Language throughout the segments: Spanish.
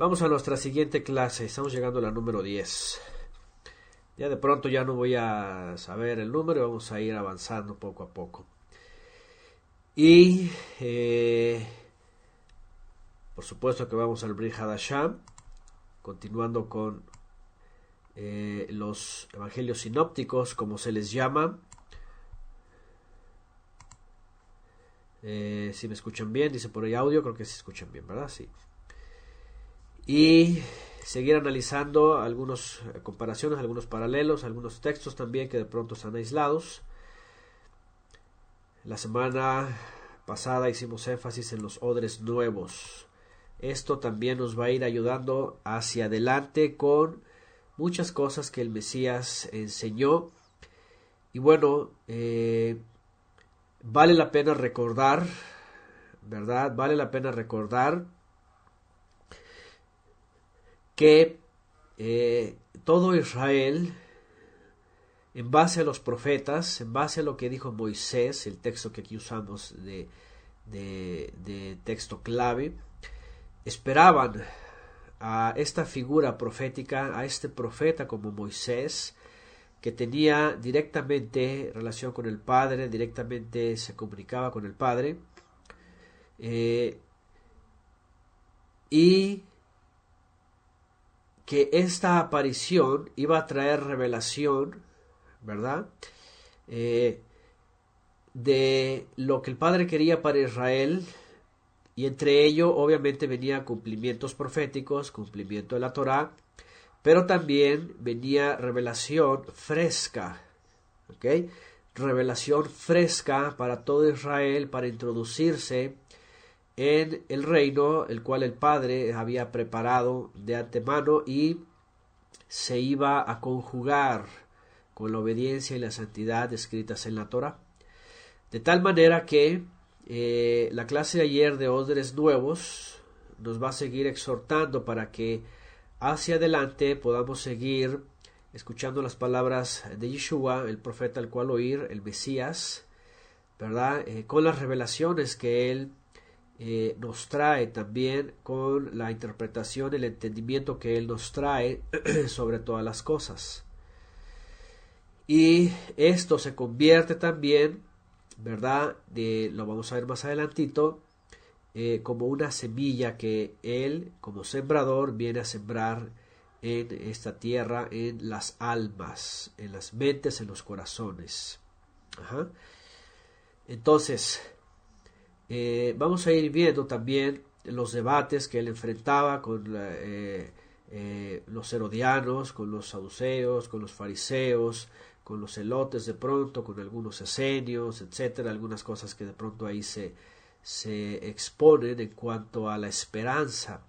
Vamos a nuestra siguiente clase. Estamos llegando a la número 10. Ya de pronto ya no voy a saber el número. Vamos a ir avanzando poco a poco. Y por supuesto que vamos al Brit Hadashah. Continuando con los evangelios sinópticos, como se les llama. Si me escuchan bien, dice por ahí audio, creo que se escuchan bien, ¿verdad? Sí. Y seguir analizando algunas comparaciones, algunos paralelos, algunos textos también que de pronto están aislados. La semana pasada hicimos énfasis en los odres nuevos. Esto también nos va a ir ayudando hacia adelante con muchas cosas que el Mesías enseñó. Y bueno, vale la pena recordar, ¿verdad? Vale la pena recordar que todo Israel, en base a los profetas, en base a lo que dijo Moisés, el texto que aquí usamos de texto clave, esperaban a esta figura profética, a este profeta como Moisés, que tenía directamente relación con el Padre, directamente se comunicaba con el Padre, y que esta aparición iba a traer revelación, ¿verdad? De lo que el Padre quería para Israel, y entre ello obviamente venía cumplimientos proféticos, cumplimiento de la Torá, pero también venía revelación fresca, ¿ok? Revelación fresca para todo Israel, para introducirse en el reino el cual el Padre había preparado de antemano y se iba a conjugar con la obediencia y la santidad escritas en la Torá. De tal manera que la clase de ayer de odres nuevos nos va a seguir exhortando para que hacia adelante podamos seguir escuchando las palabras de Yeshua, el profeta al cual oír, el Mesías, ¿verdad? Con las revelaciones que él nos trae también, con la interpretación, el entendimiento que él nos trae sobre todas las cosas. Y esto se convierte también, ¿verdad? Lo vamos a ver más adelantito, como una semilla que él, como sembrador, viene a sembrar en esta tierra, en las almas, en las mentes, en los corazones. Ajá. Entonces, vamos a ir viendo también los debates que él enfrentaba con los herodianos, con los saduceos, con los fariseos, con los celotes de pronto, con algunos esenios, etcétera, algunas cosas que de pronto ahí se exponen en cuanto a la esperanza.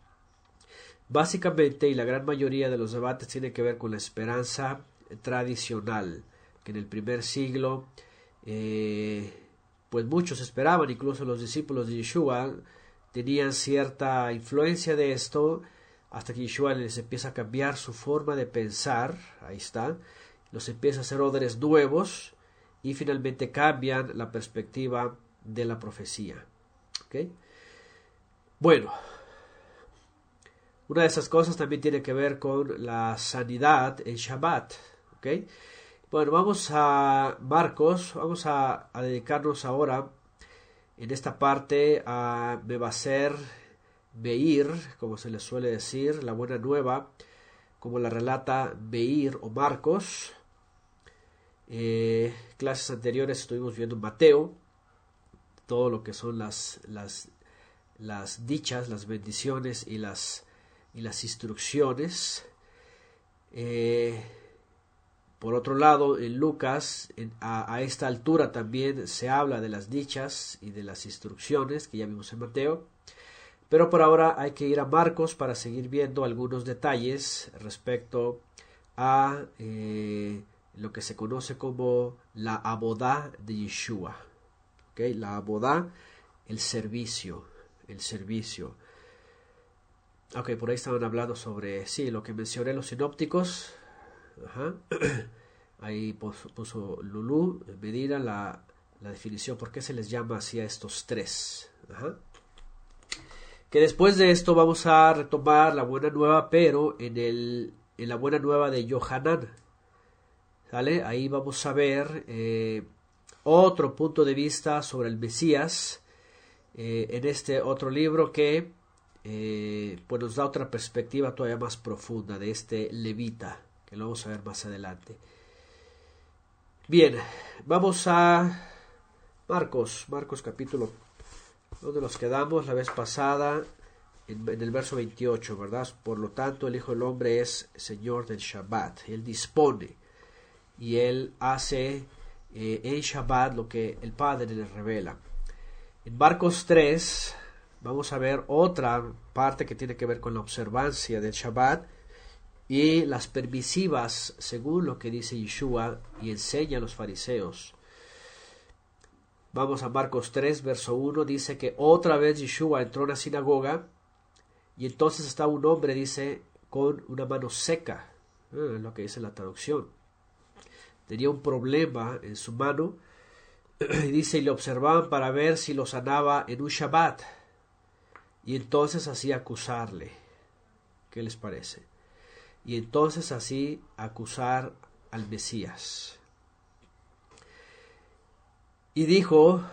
Básicamente, y la gran mayoría de los debates tiene que ver con la esperanza tradicional, que en el primer siglo pues muchos esperaban, incluso los discípulos de Yeshua tenían cierta influencia de esto, hasta que Yeshua les empieza a cambiar su forma de pensar, ahí está, los empieza a hacer odres nuevos y finalmente cambian la perspectiva de la profecía. ¿Okay? Bueno, una de esas cosas también tiene que ver con la sanidad en Shabbat. ¿Okay? Bueno, vamos a Marcos, vamos a dedicarnos ahora en esta parte a Mevaser Beir, como se le suele decir, la buena nueva, como la relata Beir o Marcos. Clases anteriores estuvimos viendo Mateo, todo lo que son las dichas, las bendiciones y las instrucciones. Por otro lado, en Lucas, a esta altura también se habla de las dichas y de las instrucciones que ya vimos en Mateo. Pero por ahora hay que ir a Marcos para seguir viendo algunos detalles respecto a lo que se conoce como la abodá de Yeshua. ¿Okay? La abodá, el servicio. Ok, por ahí estaban hablando sobre, sí, lo que mencioné, los sinópticos. Ajá. Ahí puso Lulú, Medina, la definición, por qué se les llama así a estos tres. Ajá. Que después de esto vamos a retomar la buena nueva, pero en la buena nueva de Yohanan. ¿Sale? Ahí vamos a ver otro punto de vista sobre el Mesías en este otro libro que pues nos da otra perspectiva todavía más profunda de este levita, que lo vamos a ver más adelante. Bien, vamos a Marcos capítulo, donde nos quedamos la vez pasada, en el verso 28, ¿verdad? Por lo tanto, el Hijo del Hombre es Señor del Shabbat. Él dispone y Él hace en Shabbat lo que el Padre le revela. En Marcos 3 vamos a ver otra parte que tiene que ver con la observancia del Shabbat y las permisivas, según lo que dice Yeshua y enseña a los fariseos. Vamos a Marcos 3, verso 1, dice que otra vez Yeshua entró en la sinagoga y entonces estaba un hombre, dice, con una mano seca, es lo que dice la traducción. Tenía un problema en su mano, y dice, y le observaban para ver si lo sanaba en un Shabbat, y entonces así acusarle. ¿Qué les parece? Y entonces así acusar al Mesías. Y dijo,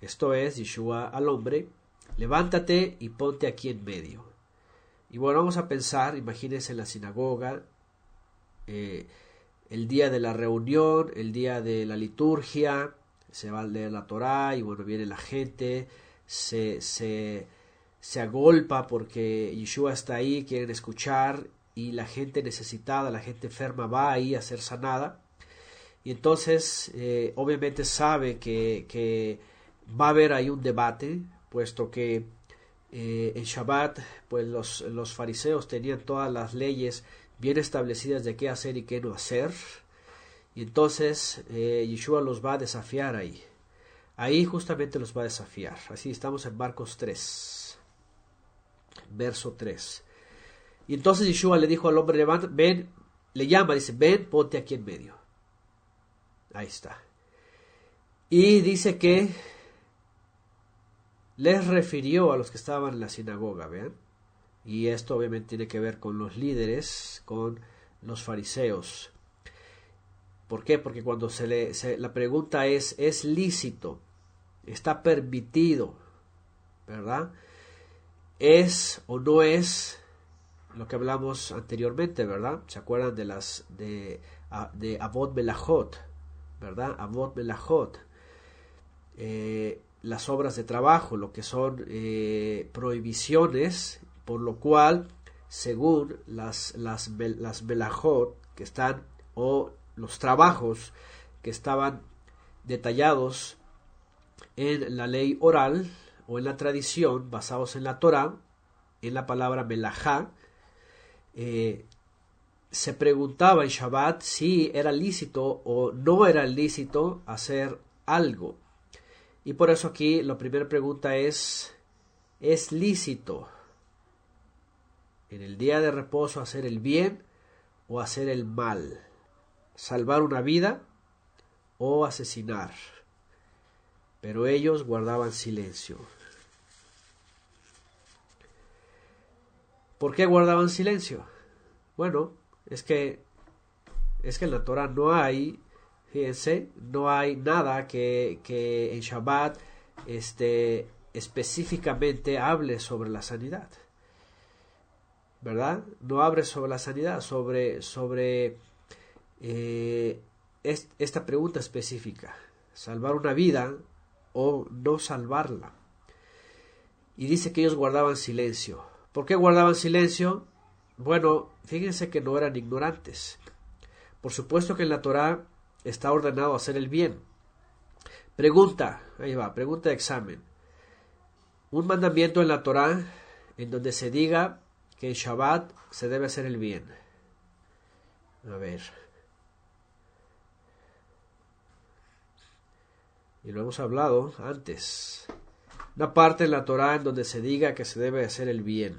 esto es, Yeshua al hombre, levántate y ponte aquí en medio. Y bueno, vamos a pensar, imagínense en la sinagoga, el día de la reunión, el día de la liturgia, se va a leer la Torá y bueno, viene la gente, se agolpa porque Yeshua está ahí, quieren escuchar y la gente necesitada, la gente enferma va ahí a ser sanada. Y entonces obviamente sabe que va a haber ahí un debate, puesto que en Shabbat pues los fariseos tenían todas las leyes bien establecidas de qué hacer y qué no hacer. Y entonces Yeshua los va a desafiar ahí. Ahí justamente los va a desafiar. Así estamos en Marcos 3, verso 3. Y entonces Yeshua le dijo al hombre, levanta, ven, le llama, dice, ven, ponte aquí en medio. Ahí está. Y dice que les refirió a los que estaban en la sinagoga, ¿vean? Y esto obviamente tiene que ver con los líderes, con los fariseos. ¿Por qué? Porque cuando la pregunta ¿es lícito? ¿Está permitido? ¿Verdad? ¿Es o no es lo que hablamos anteriormente, verdad? ¿Se acuerdan de Avot Melachot? ¿Verdad? Avot Melachot. Las obras de trabajo, lo que son prohibiciones, por lo cual, según las Melachot que están, o los trabajos que estaban detallados en la ley oral o en la tradición, basados en la Torá, en la palabra melajá, se preguntaba en Shabbat si era lícito o no era lícito hacer algo. Y por eso aquí la primera pregunta ¿es lícito en el día de reposo hacer el bien o hacer el mal? ¿Salvar una vida o asesinar? Pero ellos guardaban silencio. ¿Por qué guardaban silencio? Bueno, es que en la Torah no hay, fíjense, no hay nada que en Shabbat específicamente hable sobre la sanidad, ¿verdad? No hable sobre la sanidad, sobre esta pregunta específica, salvar una vida o no salvarla. Y dice que ellos guardaban silencio. ¿Por qué guardaban silencio? Bueno, fíjense que no eran ignorantes. Por supuesto que en la Torá está ordenado hacer el bien. Pregunta, ahí va, pregunta de examen. Un mandamiento en la Torá en donde se diga que en Shabbat se debe hacer el bien. A ver. Y lo hemos hablado antes. Una parte en la Torá en donde se diga que se debe hacer el bien.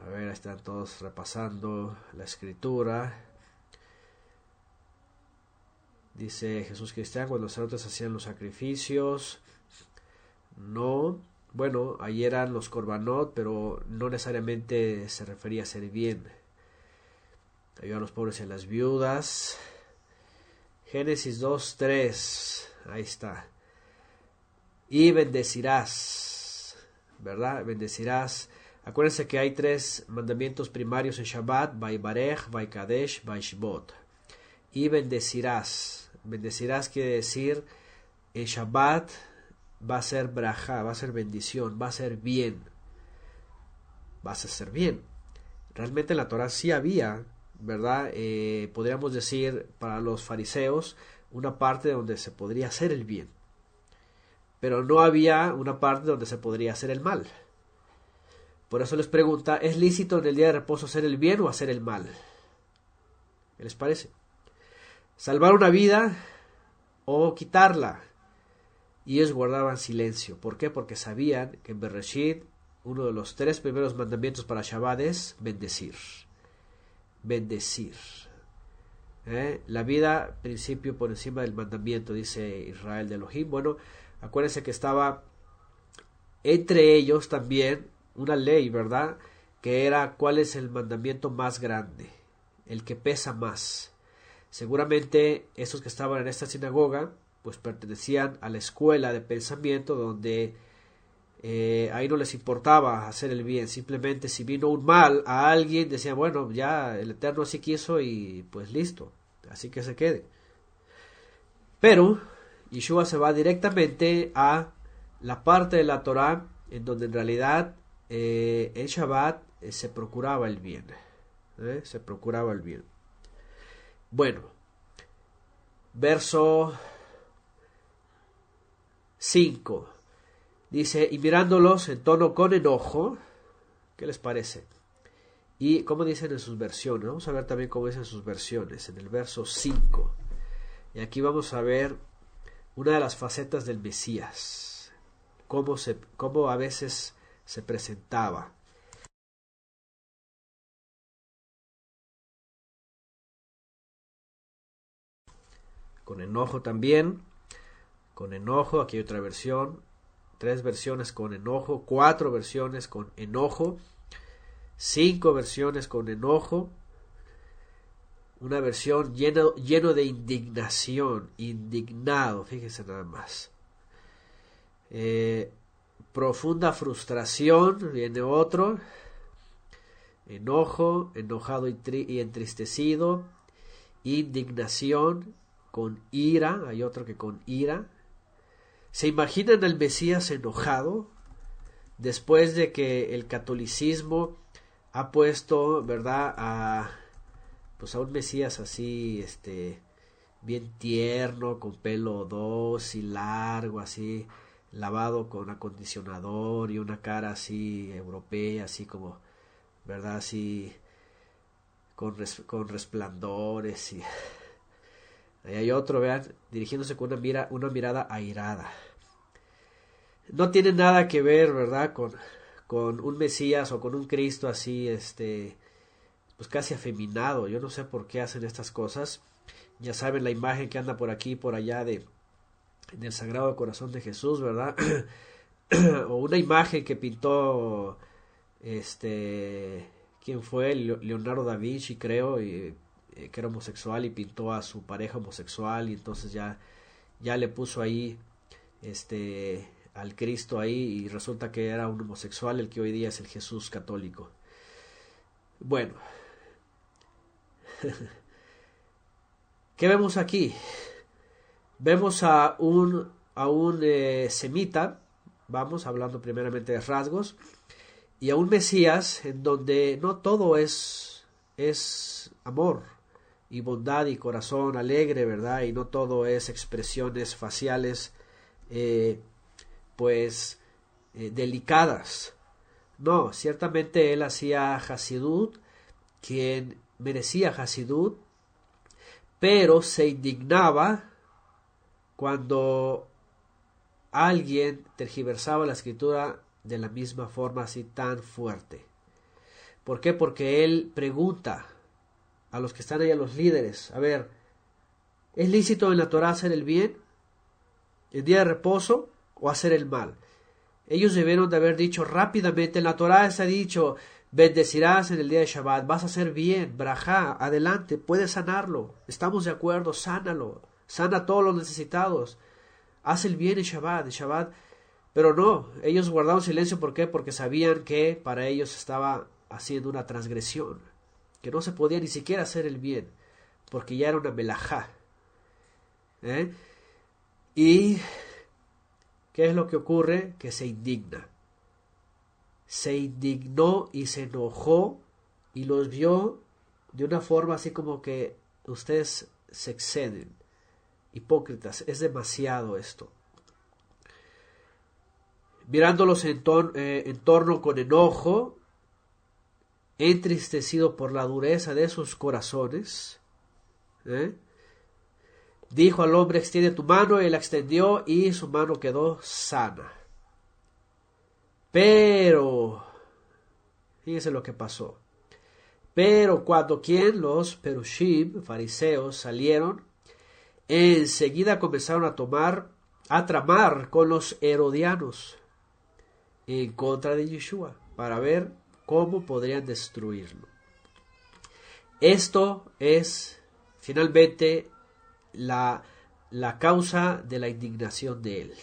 A ver, están todos repasando la escritura. Dice Jesús Cristiano, cuando los sacerdotes hacían los sacrificios, No, bueno, ahí eran los korbanot, pero no necesariamente se refería a hacer bien. Ayudar a los pobres y a las viudas. Génesis 2:3, ahí está. Y bendecirás, ¿verdad? Bendecirás. Acuérdense que hay 3 mandamientos primarios en Shabbat: Vaibarech, Vaikadesh, Vaishbot. Y bendecirás. Bendecirás quiere decir, en Shabbat va a ser braja, va a ser bendición, va a ser bien. Vas a ser bien. Realmente en la Torah sí había, ¿verdad? Podríamos decir para los fariseos una parte donde se podría hacer el bien, pero no había una parte donde se podría hacer el mal. Por eso les pregunta, ¿es lícito en el día de reposo hacer el bien o hacer el mal? ¿Qué les parece? Salvar una vida o quitarla. Y ellos guardaban silencio. ¿Por qué? Porque sabían que en Bereshit uno de los 3 primeros mandamientos para Shabbat es bendecir. Bendecir. La vida, principio por encima del mandamiento, dice Israel de Elohim. Bueno, acuérdense que estaba entre ellos también una ley, ¿verdad? Que era cuál es el mandamiento más grande, el que pesa más. Seguramente esos que estaban en esta sinagoga pues pertenecían a la escuela de pensamiento donde ahí no les importaba hacer el bien, simplemente si vino un mal a alguien decían, bueno, ya el Eterno así quiso y pues listo, así que se quede. Pero Yeshua se va directamente a la parte de la Torah en donde en realidad en Shabbat se procuraba el bien, se procuraba el bien. Bueno, verso 5. Dice, y mirándolos en tono con enojo, ¿qué les parece? Y cómo dicen en sus versiones, vamos a ver también cómo dicen sus versiones, en el verso 5. Y aquí vamos a ver una de las facetas del Mesías, cómo a veces se presentaba. Con enojo también, con enojo, aquí hay otra versión, 3 versiones con enojo, 4 versiones con enojo, 5 versiones con enojo, una versión lleno de indignación, indignado, fíjense nada más. Profunda frustración, viene otro, enojo, enojado y entristecido, indignación, con ira, hay otro que con ira. ¿Se imaginan al Mesías enojado después de que el catolicismo ha puesto, ¿verdad?, a un Mesías así, bien tierno, con pelo dócil, largo, así, lavado con acondicionador y una cara así europea, así como, ¿verdad?, así con resplandores y ahí hay otro, vean, dirigiéndose con una mirada airada. No tiene nada que ver, ¿verdad?, con un Mesías o con un Cristo así, pues casi afeminado. Yo no sé por qué hacen estas cosas. Ya saben la imagen que anda por aquí y por allá del Sagrado Corazón de Jesús, ¿verdad? O una imagen que pintó, ¿quién fue? Leonardo da Vinci, creo, que era homosexual y pintó a su pareja homosexual y entonces ya le puso ahí al Cristo ahí y resulta que era un homosexual el que hoy día es el Jesús católico. Bueno, ¿qué vemos aquí? Vemos a un semita, vamos hablando primeramente de rasgos, y a un Mesías en donde no todo es amor y bondad y corazón alegre, ¿verdad? Y no todo es expresiones faciales, delicadas. No, ciertamente él hacía Hasidut, quien merecía Hasidut, pero se indignaba cuando alguien tergiversaba la escritura de la misma forma así tan fuerte. ¿Por qué? Porque él pregunta a los que están ahí, a los líderes, a ver, ¿es lícito en la Torah hacer el bien, el día de reposo, o hacer el mal? Ellos debieron de haber dicho rápidamente, en la Torá se ha dicho, bendecirás en el día de Shabbat, vas a hacer bien, brajá, adelante, puedes sanarlo, estamos de acuerdo, sánalo, sana a todos los necesitados, haz el bien en Shabbat, pero no, ellos guardaron silencio, ¿por qué? Porque sabían que para ellos estaba haciendo una transgresión, que no se podía ni siquiera hacer el bien, porque ya era una melajá. Y ¿qué es lo que ocurre? Que se indigna. Se indignó y se enojó y los vio de una forma así como que ustedes se exceden. Hipócritas, es demasiado esto. Mirándolos en torno con enojo, entristecido por la dureza de sus corazones, dijo al hombre, extiende tu mano, y la extendió y su mano quedó sana. Pero, fíjense lo que pasó. Pero cuando los perushim, fariseos, salieron, enseguida comenzaron a tramar con los herodianos en contra de Yeshua, para ver cómo podrían destruirlo. Esto es finalmente la causa de la indignación de él,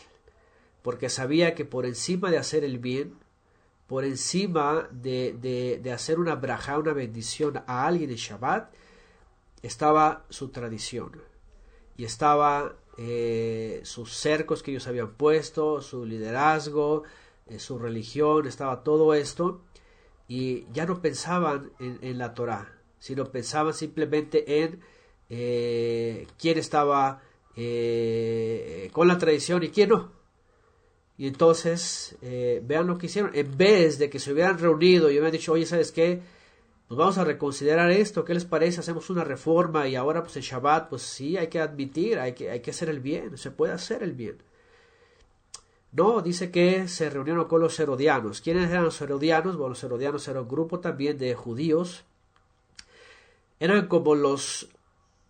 porque sabía que por encima de hacer el bien, por encima de hacer una brajá, una bendición a alguien en Shabbat, estaba su tradición, y estaba sus cercos que ellos habían puesto, su liderazgo, su religión, estaba todo esto, y ya no pensaban en la Torá, sino pensaban simplemente en quién estaba con la tradición y quién no. Y entonces, vean lo que hicieron. En vez de que se hubieran reunido y hubieran dicho, oye, ¿sabes qué? Pues vamos a reconsiderar esto, ¿qué les parece? Hacemos una reforma y ahora pues en Shabbat, pues sí, hay que admitir, hay que hacer el bien, se puede hacer el bien. No, dice que se reunieron con los herodianos. ¿Quiénes eran los herodianos? Bueno, los herodianos eran un grupo también de judíos. Eran como los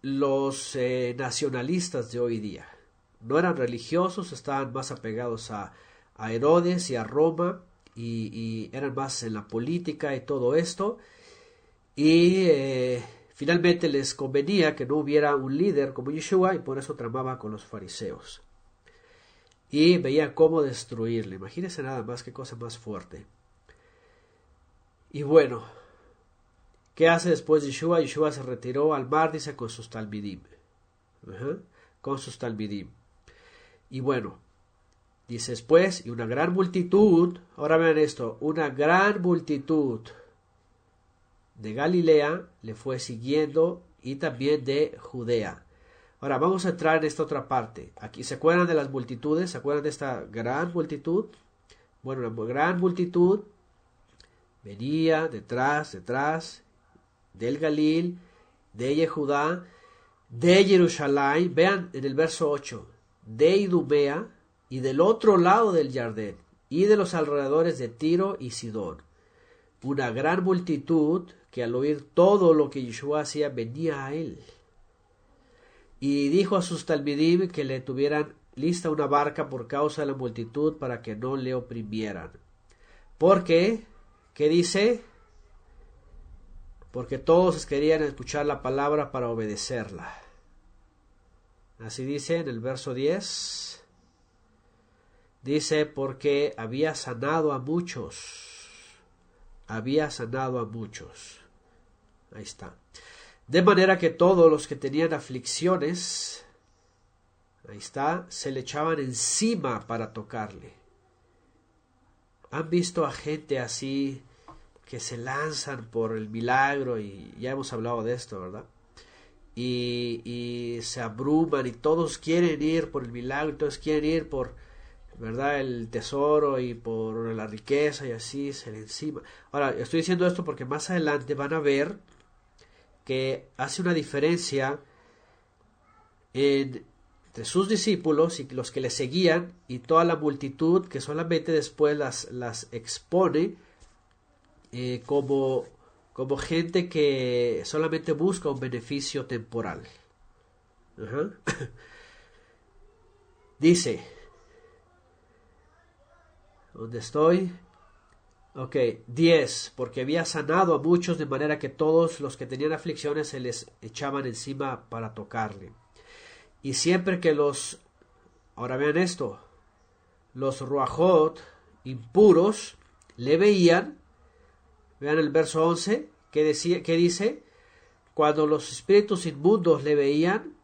nacionalistas de hoy día. No eran religiosos, estaban más apegados a Herodes y a Roma, y eran más en la política y todo esto. Y finalmente les convenía que no hubiera un líder como Yeshua, y por eso tramaba con los fariseos. Y veían cómo destruirle. Imagínense nada más, qué cosa más fuerte. Y bueno, ¿qué hace después Yeshua? Yeshua se retiró al mar, dice, con sus talmidim. Con sus talmidim. Y bueno, dice después, y una gran multitud, ahora vean esto, una gran multitud de Galilea le fue siguiendo, y también de Judea. Ahora vamos a entrar en esta otra parte. Aquí, ¿se acuerdan de las multitudes? ¿Se acuerdan de esta gran multitud? Bueno, la gran multitud venía detrás del Galil, de Yehudá, de Jerusalén. Vean en el verso 8, de Idumea y del otro lado del Jardín, y de los alrededores de Tiro y Sidón. Una gran multitud que al oír todo lo que Yeshua hacía venía a él. Y dijo a sus talmidim que le tuvieran lista una barca por causa de la multitud, para que no le oprimieran. Porque, ¿qué dice? Porque todos querían escuchar la palabra para obedecerla. Así dice en el verso 10. Dice, porque había sanado a muchos. Había sanado a muchos. Ahí está. De manera que todos los que tenían aflicciones, ahí está, se le echaban encima para tocarle. ¿Han visto a gente así que se lanzan por el milagro? Y ya hemos hablado de esto, ¿verdad? Y se abruman y todos quieren ir por el milagro, todos quieren ir por, ¿verdad?, el tesoro y por la riqueza, y así se le encima. Ahora, estoy diciendo esto porque más adelante van a ver que hace una diferencia entre sus discípulos y los que le seguían y toda la multitud, que solamente después las expone como gente que solamente busca un beneficio temporal. Dice, ¿Dónde estoy? Ok, 10, porque había sanado a muchos de manera que todos los que tenían aflicciones se les echaban encima para tocarle. Y siempre que ahora vean esto, los ruajot impuros le veían, vean el verso 11, que dice, cuando los espíritus inmundos le veían,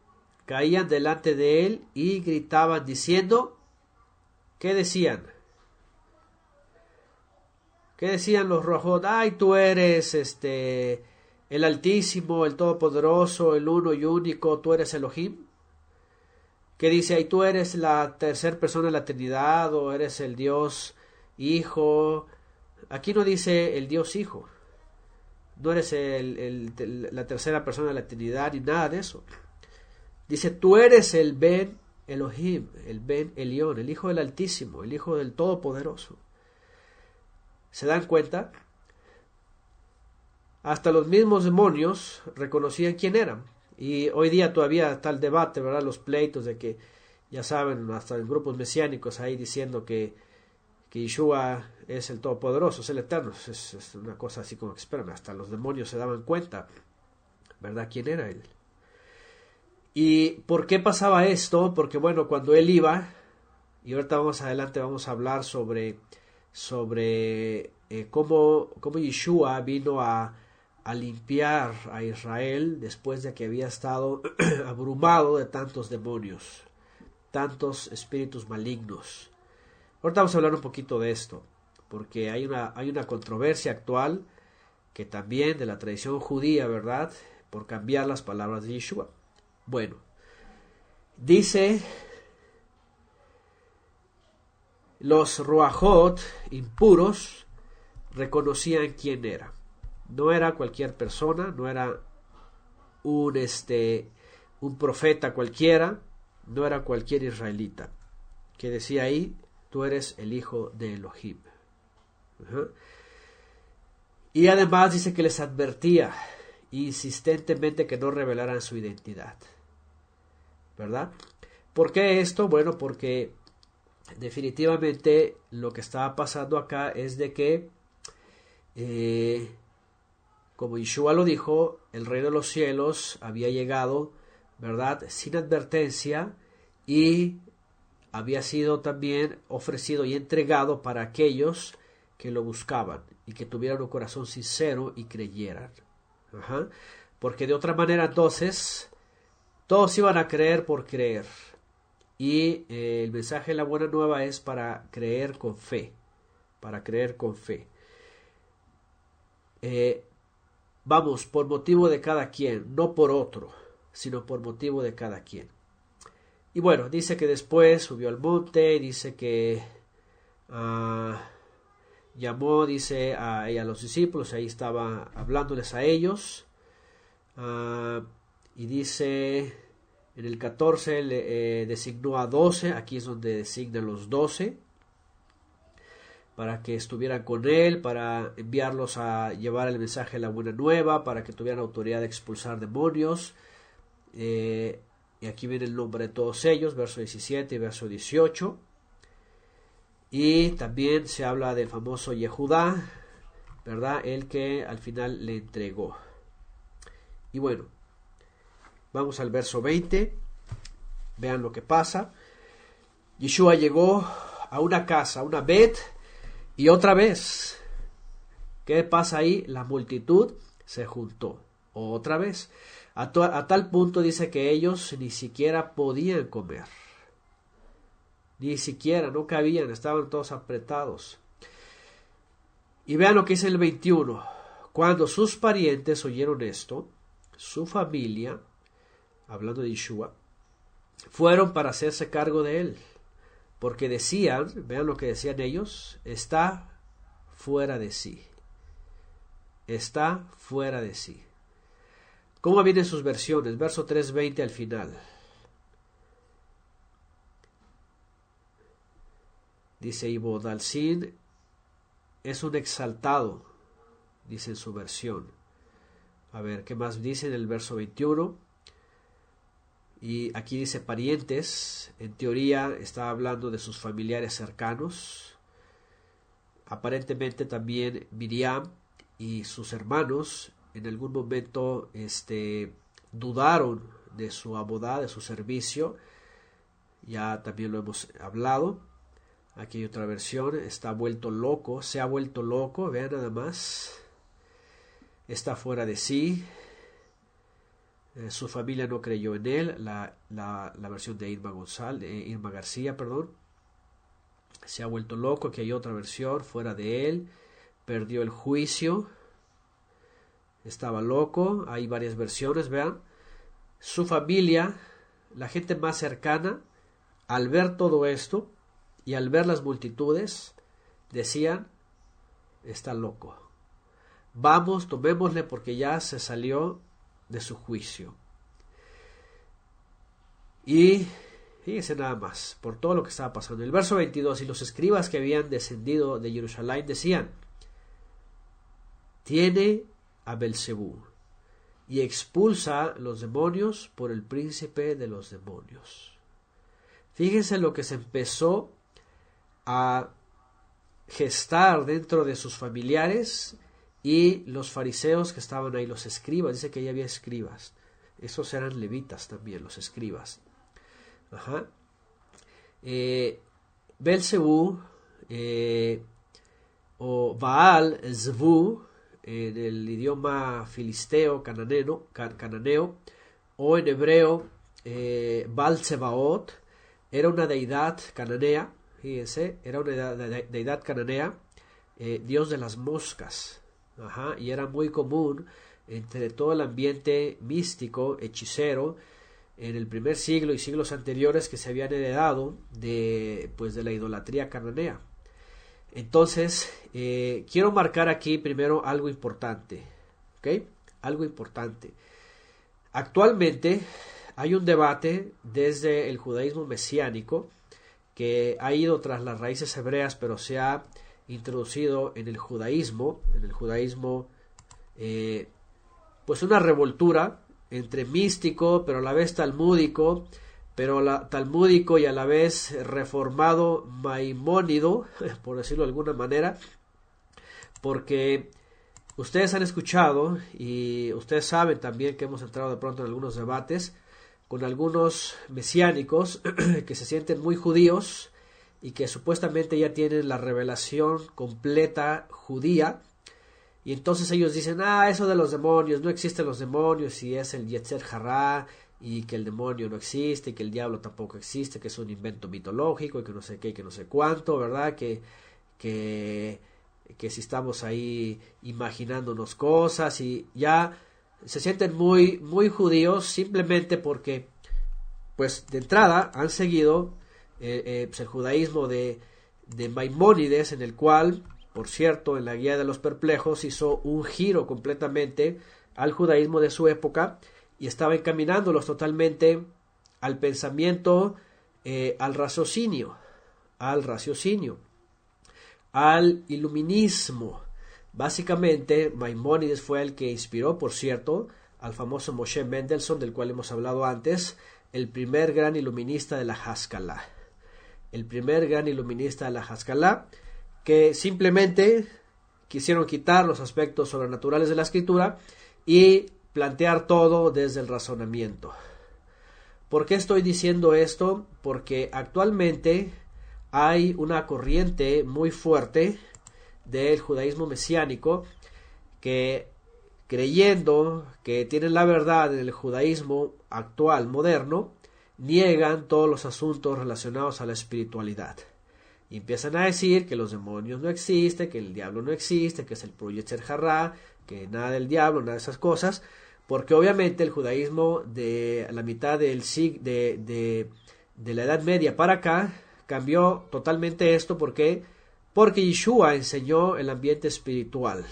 caían delante de él y gritaban diciendo, ¿qué decían? ¿Qué decían los ruajot? Ay, tú eres el Altísimo, el Todopoderoso, el uno y único, tú eres Elohim. ¿Qué dice? Ay, tú eres la tercera persona de la Trinidad, o eres el Dios Hijo. Aquí no dice el Dios Hijo. No eres la tercera persona de la Trinidad ni nada de eso. Dice, tú eres el Ben Elohim, el Ben Elión, el Hijo del Altísimo, el Hijo del Todopoderoso. ¿Se dan cuenta? Hasta los mismos demonios reconocían quién eran. Y hoy día todavía está el debate, ¿verdad? Los pleitos de que, ya saben, hasta en grupos mesiánicos ahí diciendo que Yeshua es el Todopoderoso, es el Eterno. Es una cosa así como que, espérame, hasta los demonios se daban cuenta, ¿verdad? ¿Quién era él? ¿Y por qué pasaba esto? Porque, bueno, cuando él iba, y ahorita más adelante vamos a hablar sobre cómo Yeshua vino a limpiar a Israel después de que había estado abrumado de tantos demonios, tantos espíritus malignos. Ahorita vamos a hablar un poquito de esto, porque hay una controversia actual que también de la tradición judía, ¿verdad? Por cambiar las palabras de Yeshua. Bueno, dice, los ruajot impuros reconocían quién era. No era cualquier persona, no era un profeta cualquiera, no era cualquier israelita. Que decía ahí, tú eres el hijo de Elohim. Y además dice que les advertía insistentemente que no revelaran su identidad. ¿Verdad? ¿Por qué esto? Bueno, porque definitivamente lo que estaba pasando acá es de que como Yeshua lo dijo, el reino de los cielos había llegado, ¿verdad?, sin advertencia, y había sido también ofrecido y entregado para aquellos que lo buscaban y que tuvieran un corazón sincero y creyeran. Porque de otra manera entonces todos iban a creer por creer, y el mensaje de la buena nueva es para creer con fe, para creer con fe. Vamos, por motivo de cada quien, no por otro, sino por motivo de cada quien. Y bueno, dice que después subió al monte, dice que llamó, dice, a los discípulos, ahí estaba hablándoles a ellos, y dice, en el 14 le designó a 12, aquí es donde designa los 12, para que estuvieran con él, para enviarlos a llevar el mensaje de la buena nueva, para que tuvieran autoridad de expulsar demonios. Y aquí viene el nombre de todos ellos, verso 17 y verso 18. Y también se habla del famoso Yehudá, ¿verdad? El que al final le entregó. Y bueno, vamos al verso 20. Vean lo que pasa. Yeshua llegó a una casa, a una Bet, y otra vez, ¿qué pasa ahí? La multitud se juntó. Otra vez. A tal punto dice que ellos ni siquiera podían comer. Ni siquiera, no cabían, estaban todos apretados. Y vean lo que dice el 21. Cuando sus parientes oyeron esto, su familia, hablando de Yeshua, fueron para hacerse cargo de él. Porque decían, vean lo que decían ellos, está fuera de sí. Está fuera de sí. ¿Cómo vienen sus versiones? Verso 3:20 al final. Dice, y Bodalzin es un exaltado, dice en su versión. A ver, ¿qué más dice en el verso 21? Y aquí dice parientes, en teoría está hablando de sus familiares cercanos. Aparentemente también Miriam y sus hermanos en algún momento dudaron de su abodá, de su servicio. Ya también lo hemos hablado. Aquí hay otra versión. Está vuelto loco, se ha vuelto loco, vean nada más. Está fuera de sí. Su familia no creyó en él. La versión de Irma García, perdón. Se ha vuelto loco. Aquí hay otra versión, fuera de él. Perdió el juicio. Estaba loco. Hay varias versiones, vean. Su familia, la gente más cercana, al ver todo esto y al ver las multitudes, decían, está loco. Vamos, tomémosle porque ya se salió de su juicio. Y fíjense nada más, por todo lo que estaba pasando. El verso 22, y los escribas que habían descendido de Jerusalén decían, tiene a Belcebú y expulsa los demonios por el príncipe de los demonios. Fíjense lo que se empezó a gestar dentro de sus familiares y los fariseos que estaban ahí, los escribas. Dice que ahí había escribas. Esos eran levitas también, los escribas. Ajá. Belcebú o Baal Zvu en el idioma filisteo cananeo o en hebreo Baal Tsebaot era una deidad cananea. Fíjense, era una deidad cananea, dios de las moscas. Ajá, y era muy común entre todo el ambiente místico, hechicero, en el primer siglo y siglos anteriores que se habían heredado de la idolatría cananea. Entonces, quiero marcar aquí primero algo importante. ¿Ok? Algo importante. Actualmente hay un debate desde el judaísmo mesiánico que ha ido tras las raíces hebreas, pero se ha introducido en el judaísmo, pues una revoltura entre místico, pero a la vez talmúdico, talmúdico y a la vez reformado maimónido, por decirlo de alguna manera, porque ustedes han escuchado y ustedes saben también que hemos entrado de pronto en algunos debates con algunos mesiánicos que se sienten muy judíos y que supuestamente ya tienen la revelación completa judía, y entonces ellos dicen, eso de los demonios, no existen los demonios y es el Yetzer Hará, y que el demonio no existe, y que el diablo tampoco existe, que es un invento mitológico, y que no sé qué, y que no sé cuánto, ¿verdad? Que si estamos ahí imaginándonos cosas, y ya se sienten muy, muy judíos simplemente porque, pues, de entrada han seguido el judaísmo de Maimónides, en el cual, por cierto, en la Guía de los Perplejos hizo un giro completamente al judaísmo de su época y estaba encaminándolos totalmente al pensamiento, al raciocinio, al iluminismo. Básicamente, Maimónides fue el que inspiró, por cierto, al famoso Moshe Mendelssohn, del cual hemos hablado antes, el primer gran iluminista de la Haskalah. Que simplemente quisieron quitar los aspectos sobrenaturales de la escritura y plantear todo desde el razonamiento. ¿Por qué estoy diciendo esto? Porque actualmente hay una corriente muy fuerte del judaísmo mesiánico que, creyendo que tienen la verdad en el judaísmo actual, moderno, niegan todos los asuntos relacionados a la espiritualidad. Y empiezan a decir que los demonios no existen, que el diablo no existe, que es el puro Yetzer Hará, que nada del diablo, nada de esas cosas, porque obviamente el judaísmo de la mitad de la Edad Media para acá cambió totalmente esto. ¿Por qué? Porque Yeshua enseñó el ambiente espiritual.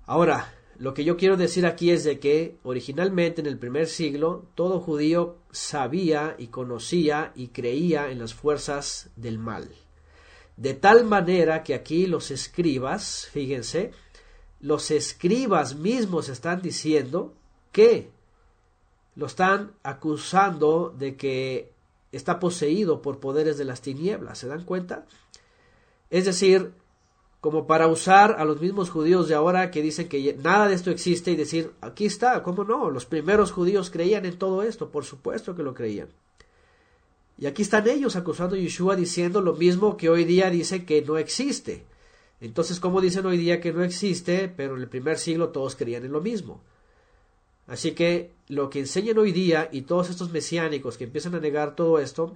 Ahora, lo que yo quiero decir aquí es de que originalmente en el primer siglo todo judío sabía y conocía y creía en las fuerzas del mal. De tal manera que aquí los escribas, fíjense, los escribas mismos están diciendo que lo están acusando de que está poseído por poderes de las tinieblas. ¿Se dan cuenta? Es decir, como para usar a los mismos judíos de ahora que dicen que nada de esto existe y decir, aquí está, ¿cómo no? Los primeros judíos creían en todo esto, por supuesto que lo creían. Y aquí están ellos acusando a Yeshua diciendo lo mismo que hoy día dicen que no existe. Entonces, ¿cómo dicen hoy día que no existe? Pero en el primer siglo todos creían en lo mismo. Así que lo que enseñan hoy día y todos estos mesiánicos que empiezan a negar todo esto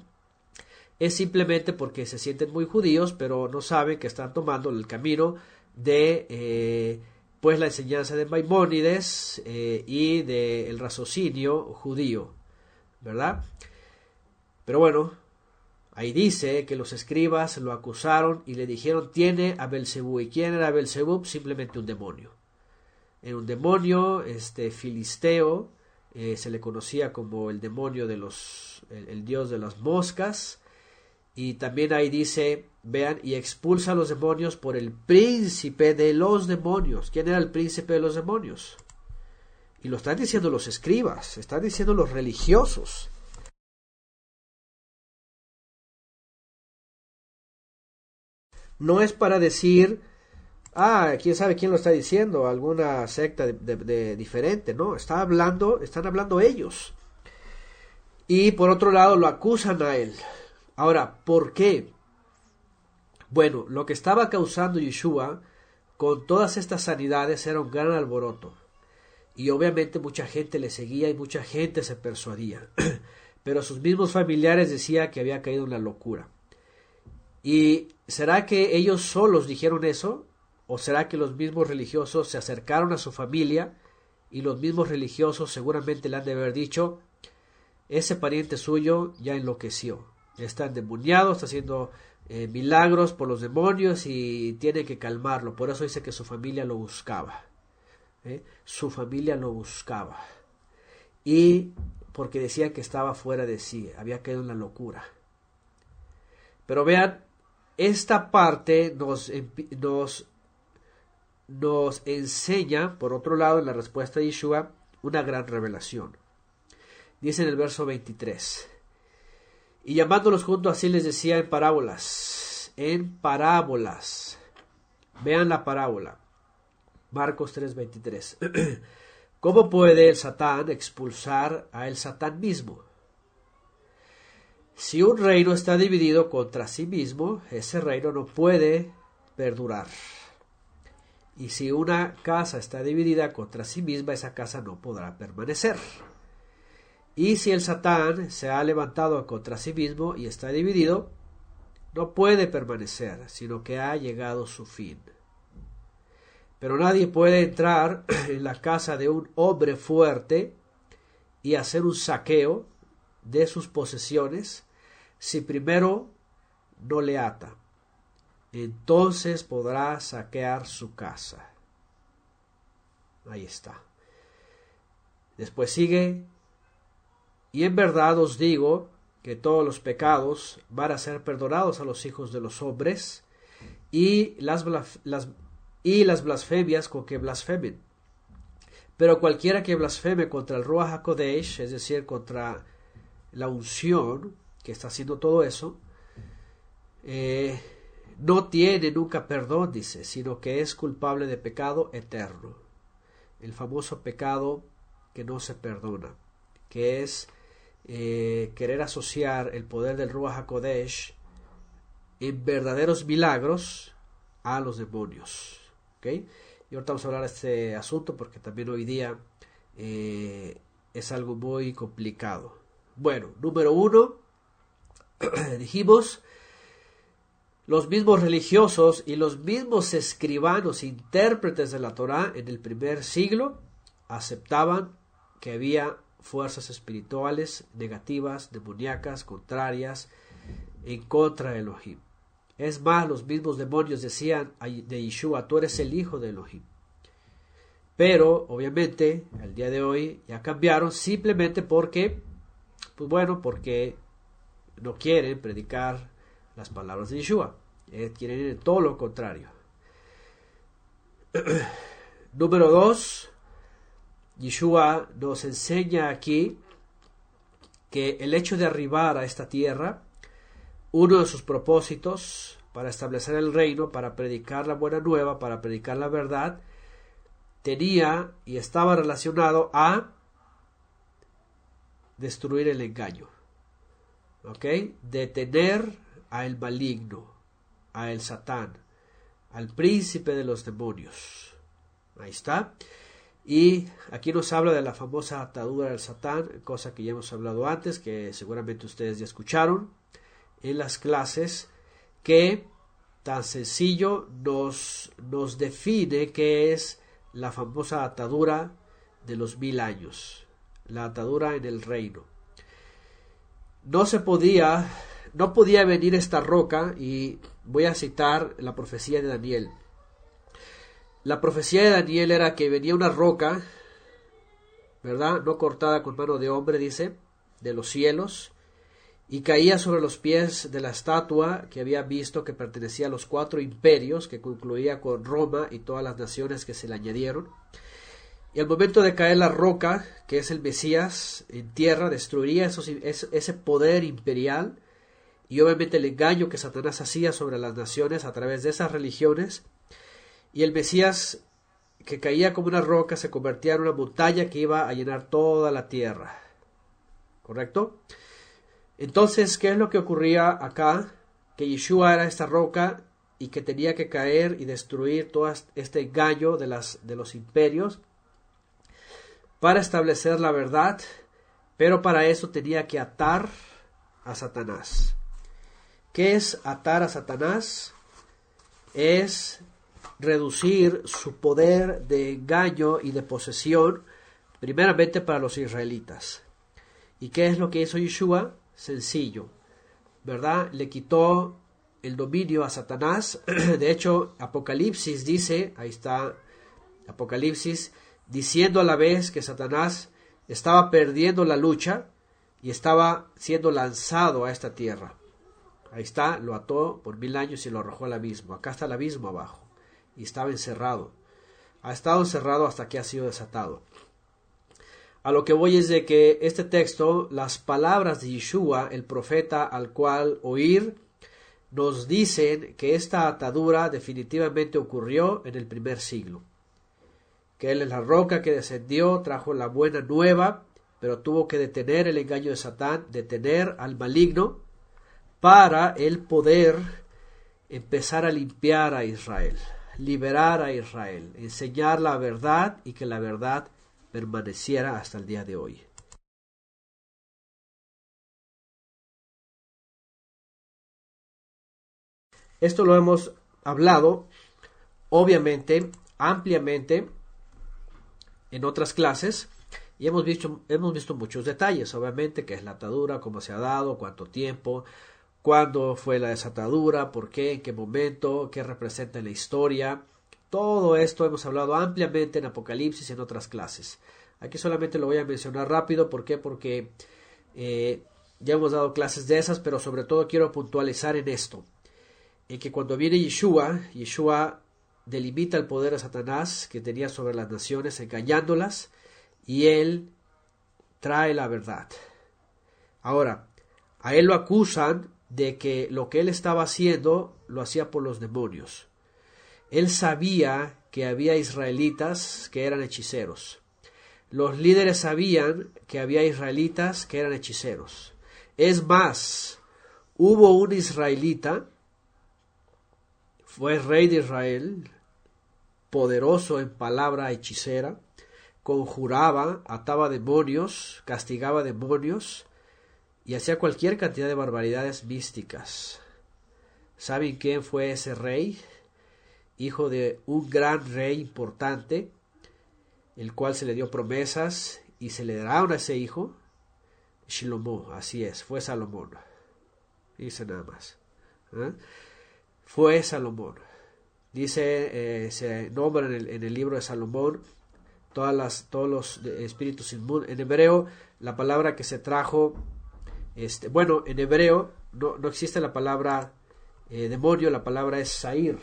es simplemente porque se sienten muy judíos, pero no saben que están tomando el camino de pues la enseñanza de Maimónides y del raciocinio judío, ¿verdad? Pero bueno, ahí dice que los escribas lo acusaron y le dijeron, tiene a Belzebú. ¿Y quién era Belzebú? Simplemente un demonio. Era un demonio filisteo, se le conocía como el demonio de el dios de las moscas. Y también ahí dice, vean, y expulsa a los demonios por el príncipe de los demonios. ¿Quién era el príncipe de los demonios? Y lo están diciendo los escribas, están diciendo los religiosos. No es para decir, quién sabe quién lo está diciendo, alguna secta de diferente, no, están hablando ellos. Y por otro lado lo acusan a él. Ahora, ¿por qué? Bueno, lo que estaba causando Yeshua con todas estas sanidades era un gran alboroto. Y obviamente mucha gente le seguía y mucha gente se persuadía. Pero sus mismos familiares decían que había caído en la locura. ¿Y será que ellos solos dijeron eso? ¿O será que los mismos religiosos se acercaron a su familia y los mismos religiosos seguramente le han de haber dicho, ese pariente suyo ya enloqueció, está endemoniado, está haciendo milagros por los demonios y tiene que calmarlo? Por eso dice que su familia lo buscaba. Su familia lo buscaba. Y porque decían que estaba fuera de sí, había caído en la locura. Pero vean, esta parte nos enseña, por otro lado, en la respuesta de Yeshua, una gran revelación. Dice en el verso 23, y llamándolos juntos así les decía en parábolas. Vean la parábola. Marcos 3:23. ¿Cómo puede el Satán expulsar a el Satán mismo? Si un reino está dividido contra sí mismo, ese reino no puede perdurar. Y si una casa está dividida contra sí misma, esa casa no podrá permanecer. Y si el Satán se ha levantado contra sí mismo y está dividido, no puede permanecer, sino que ha llegado su fin. Pero nadie puede entrar en la casa de un hombre fuerte y hacer un saqueo de sus posesiones si primero no le ata. Entonces podrá saquear su casa. Ahí está. Después sigue, y en verdad os digo que todos los pecados van a ser perdonados a los hijos de los hombres y las blasfemias con que blasfemen. Pero cualquiera que blasfeme contra el Ruach HaKodesh, es decir, contra la unción que está haciendo todo eso, no tiene nunca perdón, dice, sino que es culpable de pecado eterno. El famoso pecado que no se perdona, que es querer asociar el poder del Ruach HaKodesh en verdaderos milagros a los demonios. ¿Okay? Y ahorita vamos a hablar de este asunto porque también hoy día es algo muy complicado. Bueno, número 1, dijimos, los mismos religiosos y los mismos escribanos, intérpretes de la Torá en el primer siglo, aceptaban que había fuerzas espirituales negativas, demoníacas, contrarias, en contra de Elohim. Es más, los mismos demonios decían de Yeshua, tú eres el hijo de Elohim. Pero, obviamente, al día de hoy ya cambiaron simplemente porque, porque no quieren predicar las palabras de Yeshua. Quieren todo lo contrario. Número 2, Yeshua nos enseña aquí que el hecho de arribar a esta tierra, uno de sus propósitos para establecer el reino, para predicar la buena nueva, para predicar la verdad, tenía y estaba relacionado a destruir el engaño, ¿ok? Detener al maligno, a el Satán, al príncipe de los demonios. Ahí está. Y aquí nos habla de la famosa atadura del Satán, cosa que ya hemos hablado antes, que seguramente ustedes ya escucharon en las clases, que tan sencillo nos define qué es la famosa atadura de los 1000 años, la atadura en el reino. No podía venir esta roca, y voy a citar la profecía de Daniel. La profecía de Daniel era que venía una roca, ¿verdad? No cortada con mano de hombre, dice, de los cielos, y caía sobre los pies de la estatua que había visto, que pertenecía a los 4 imperios, que concluía con Roma y todas las naciones que se le añadieron. Y al momento de caer la roca, que es el Mesías, en tierra, destruiría ese poder imperial, y obviamente el engaño que Satanás hacía sobre las naciones a través de esas religiones. Y el Mesías, que caía como una roca, se convertía en una montaña que iba a llenar toda la tierra. ¿Correcto? Entonces, ¿qué es lo que ocurría acá? Que Yeshua era esta roca y que tenía que caer y destruir todo este engaño de los imperios para establecer la verdad, pero para eso tenía que atar a Satanás. ¿Qué es atar a Satanás? Es reducir su poder de engaño y de posesión, primeramente para los israelitas. ¿Y qué es lo que hizo Yeshua? Sencillo, ¿verdad? Le quitó el dominio a Satanás. De hecho, Apocalipsis dice, ahí está Apocalipsis, diciendo a la vez que Satanás estaba perdiendo la lucha y estaba siendo lanzado a esta tierra. Ahí está, lo ató por 1000 años y lo arrojó al abismo. Acá está el abismo abajo. Y estaba encerrado. Ha estado encerrado hasta que ha sido desatado. A lo que voy es de que este texto, las palabras de Yeshua, el profeta al cual oír, nos dicen que esta atadura definitivamente ocurrió en el primer siglo. Que Él es la roca que descendió, trajo la buena nueva, pero tuvo que detener el engaño de Satán, detener al maligno, para él poder empezar a limpiar a Israel, liberar a Israel, enseñar la verdad y que la verdad permaneciera hasta el día de hoy. Esto lo hemos hablado, obviamente, ampliamente en otras clases, y hemos visto muchos detalles, obviamente, qué es la atadura, cómo se ha dado, cuánto tiempo, cuándo fue la desatadura, por qué, en qué momento, qué representa en la historia. Todo esto hemos hablado ampliamente en Apocalipsis y en otras clases. Aquí solamente lo voy a mencionar rápido. ¿Por qué? Porque ya hemos dado clases de esas, pero sobre todo quiero puntualizar en esto. En que cuando viene Yeshua delimita el poder de Satanás que tenía sobre las naciones, engañándolas, y él trae la verdad. Ahora, a él lo acusan de que lo que él estaba haciendo lo hacía por los demonios. Él sabía que había israelitas que eran hechiceros. Los líderes sabían que había israelitas que eran hechiceros. Es más, hubo un israelita, fue rey de Israel, poderoso en palabra hechicera, conjuraba, ataba demonios, castigaba demonios y hacía cualquier cantidad de barbaridades místicas. ¿Saben quién fue ese rey? Hijo de un gran rey importante, el cual se le dio promesas y se le daron a ese hijo. Shlomo, así es, fue Salomón. Dice nada más. Fue Salomón. Dice, se nombra en el libro de Salomón todos los espíritus inmundos. En hebreo, la palabra que se trajo, en hebreo no existe la palabra demonio, la palabra es Sair.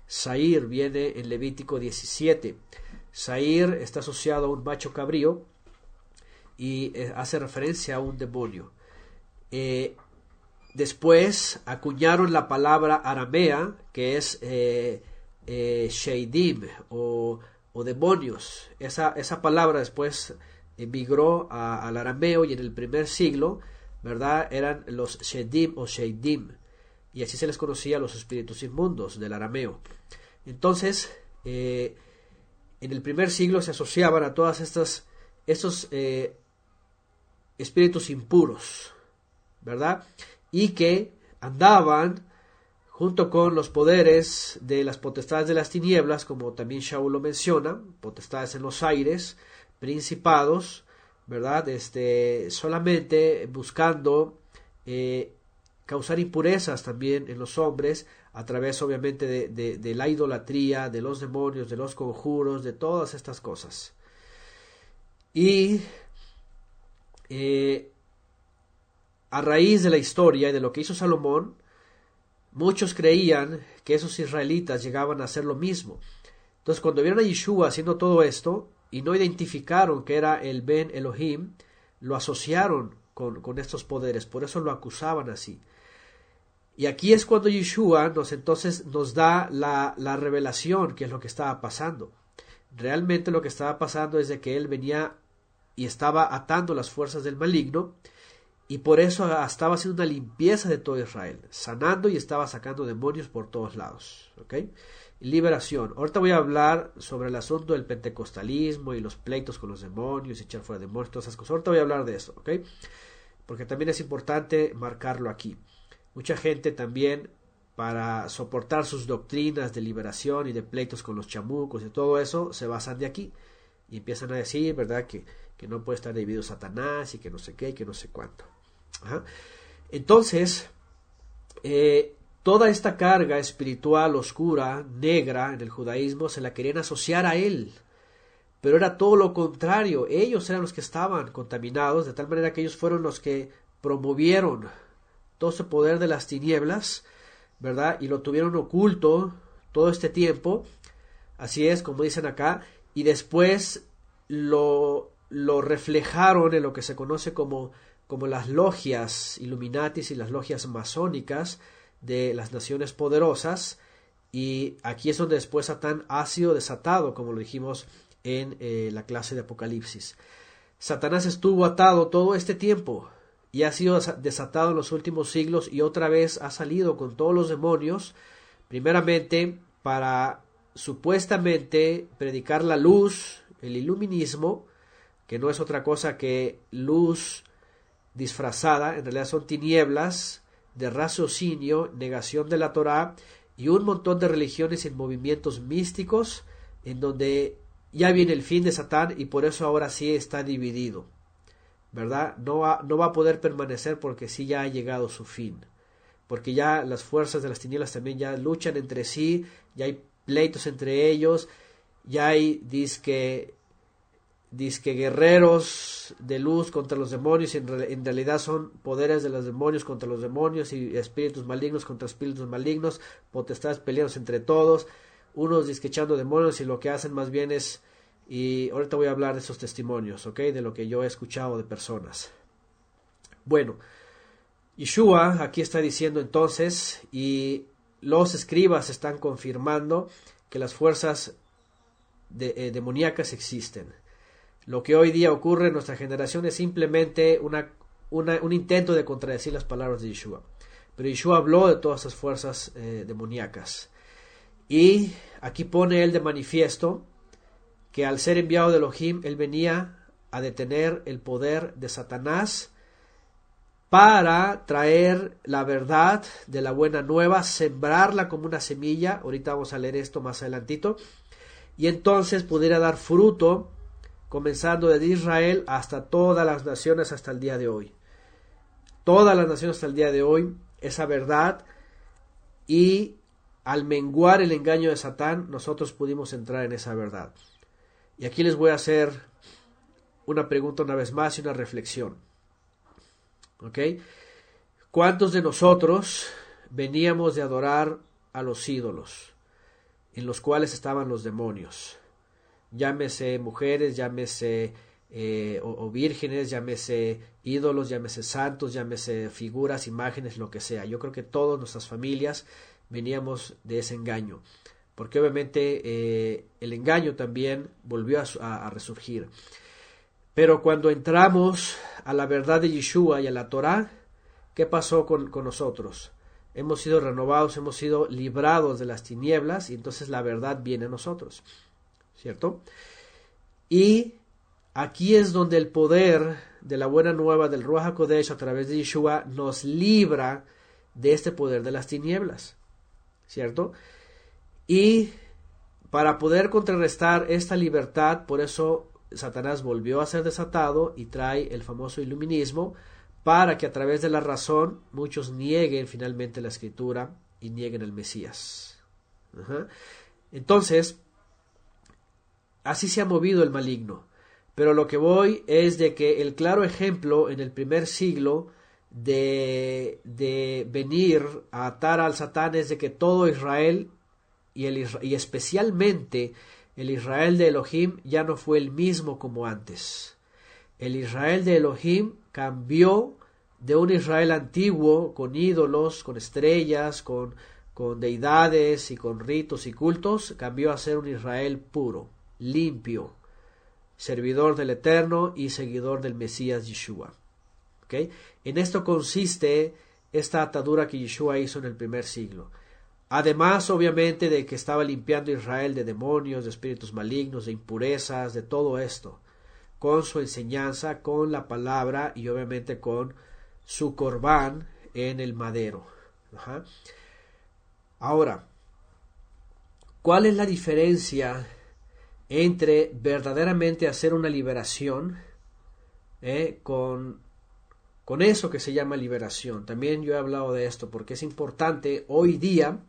Sair viene en Levítico 17. Sair está asociado a un macho cabrío y hace referencia a un demonio. después acuñaron la palabra aramea, que es Sheidim o demonios. Esa palabra después emigró al arameo, y en el primer siglo, ¿verdad?, eran los Shedim o Sheidim, y así se les conocía a los espíritus inmundos del arameo. Entonces, en el primer siglo se asociaban a todas estos espíritus impuros, ¿verdad?, y que andaban junto con los poderes de las potestades de las tinieblas, como también Shaul lo menciona, potestades en los aires, principados, ¿verdad?, solamente buscando causar impurezas también en los hombres, a través obviamente de la idolatría, de los demonios, de los conjuros, de todas estas cosas. Y a raíz de la historia y de lo que hizo Salomón, muchos creían que esos israelitas llegaban a hacer lo mismo. Entonces, cuando vieron a Yeshua haciendo todo esto y no identificaron que era el Ben Elohim, lo asociaron con estos poderes, por eso lo acusaban así. Y aquí es cuando Yeshua nos da la revelación, que es lo que estaba pasando. Realmente lo que estaba pasando es de que él venía y estaba atando las fuerzas del maligno, y por eso estaba haciendo una limpieza de todo Israel, sanando, y estaba sacando demonios por todos lados. ¿Ok? Liberación. Ahorita voy a hablar sobre el asunto del pentecostalismo y los pleitos con los demonios, echar fuera demonios, todas esas cosas. Ahorita voy a hablar de eso, ¿ok? Porque también es importante marcarlo aquí. Mucha gente también, para soportar sus doctrinas de liberación y de pleitos con los chamucos y todo eso, se basan de aquí. Y empiezan a decir, ¿verdad?, que no puede estar dividido Satanás, y que no sé qué, y que no sé cuánto. Ajá. Entonces, toda esta carga espiritual oscura, negra, en el judaísmo, se la querían asociar a él. Pero era todo lo contrario. Ellos eran los que estaban contaminados, de tal manera que ellos fueron los que promovieron todo ese poder de las tinieblas, ¿verdad? Y lo tuvieron oculto todo este tiempo. Así es, como dicen acá. Y después lo reflejaron en lo que se conoce como las logias Illuminatis y las logias masónicas de las naciones poderosas. Y aquí es donde después Satán ha sido desatado, como lo dijimos en la clase de Apocalipsis. Satanás estuvo atado todo este tiempo y ha sido desatado en los últimos siglos, y otra vez ha salido con todos los demonios, primeramente para supuestamente predicar la luz, el iluminismo, que no es otra cosa que luz disfrazada, en realidad son tinieblas de raciocinio, negación de la Torá, y un montón de religiones y movimientos místicos, en donde ya viene el fin de Satán, y por eso ahora sí está dividido, ¿verdad? No va a poder permanecer, porque sí ya ha llegado su fin, porque ya las fuerzas de las tinieblas también ya luchan entre sí, ya hay pleitos entre ellos, ya hay disque guerreros de luz contra los demonios, y en realidad son poderes de los demonios contra los demonios, y espíritus malignos contra espíritus malignos, potestades peleándose entre todos, unos disque echando demonios, y lo que hacen más bien es, y ahorita voy a hablar de esos testimonios, ¿ok?, de lo que yo he escuchado de personas. Bueno, Yeshua aquí está diciendo entonces, y los escribas están confirmando que las fuerzas demoníacas existen. Lo que hoy día ocurre en nuestra generación es simplemente un intento de contradecir las palabras de Yeshua. Pero Yeshua habló de todas esas fuerzas demoníacas. Y aquí pone él de manifiesto que al ser enviado de Elohim, él venía a detener el poder de Satanás para traer la verdad de la buena nueva, sembrarla como una semilla. Ahorita vamos a leer esto más adelantito. Y entonces pudiera dar fruto, comenzando desde Israel hasta todas las naciones hasta el día de hoy. Todas las naciones hasta el día de hoy, esa verdad. Y al menguar el engaño de Satán, nosotros pudimos entrar en esa verdad. Y aquí les voy a hacer una pregunta una vez más y una reflexión. ¿Ok? ¿Cuántos de nosotros veníamos de adorar a los ídolos, en los cuales estaban los demonios? Llámese mujeres, llámese o vírgenes, llámese ídolos, llámese santos, llámese figuras, imágenes, lo que sea. Yo creo que todas nuestras familias veníamos de ese engaño, porque obviamente el engaño también volvió a resurgir. Pero cuando entramos a la verdad de Yeshua y a la Torá, ¿qué pasó con nosotros? Hemos sido renovados, hemos sido librados de las tinieblas, y entonces la verdad viene a nosotros, ¿cierto? Y aquí es donde el poder de la buena nueva del Ruach HaKodesh a través de Yeshua nos libra de este poder de las tinieblas, ¿cierto? Y para poder contrarrestar esta libertad, por eso Satanás volvió a ser desatado y trae el famoso iluminismo, para que a través de la razón muchos nieguen finalmente la escritura y nieguen el Mesías. Entonces, así se ha movido el maligno. Pero lo que voy es de que el claro ejemplo en el primer siglo de venir a atar al Satán es de que todo Israel y especialmente el Israel de Elohim ya no fue el mismo como antes. El Israel de Elohim cambió de un Israel antiguo con ídolos, con estrellas, con deidades y con ritos y cultos, cambió a ser un Israel puro, limpio, servidor del Eterno y seguidor del Mesías Yeshua. ¿Okay? En esto consiste esta atadura que Yeshua hizo en el primer siglo. Además, obviamente, de que estaba limpiando Israel de demonios, de espíritus malignos, de impurezas, de todo esto, con su enseñanza, con la palabra y obviamente con su corbán en el madero. Ahora, ¿cuál es la diferencia entre verdaderamente hacer una liberación con eso que se llama liberación? También yo he hablado de esto porque es importante, hoy día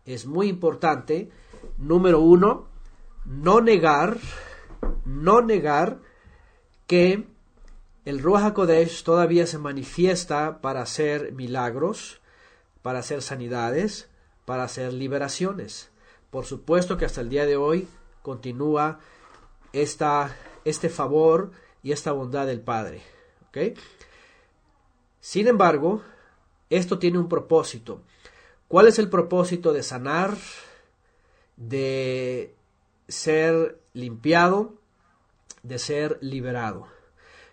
es muy importante, número uno, no negar que el Ruach HaKodesh todavía se manifiesta para hacer milagros, para hacer sanidades, para hacer liberaciones. Por supuesto que hasta el día de hoy continúa este favor y esta bondad del Padre. ¿Okay? Sin embargo, esto tiene un propósito. ¿Cuál es el propósito de sanar, de ser limpiado, de ser liberado?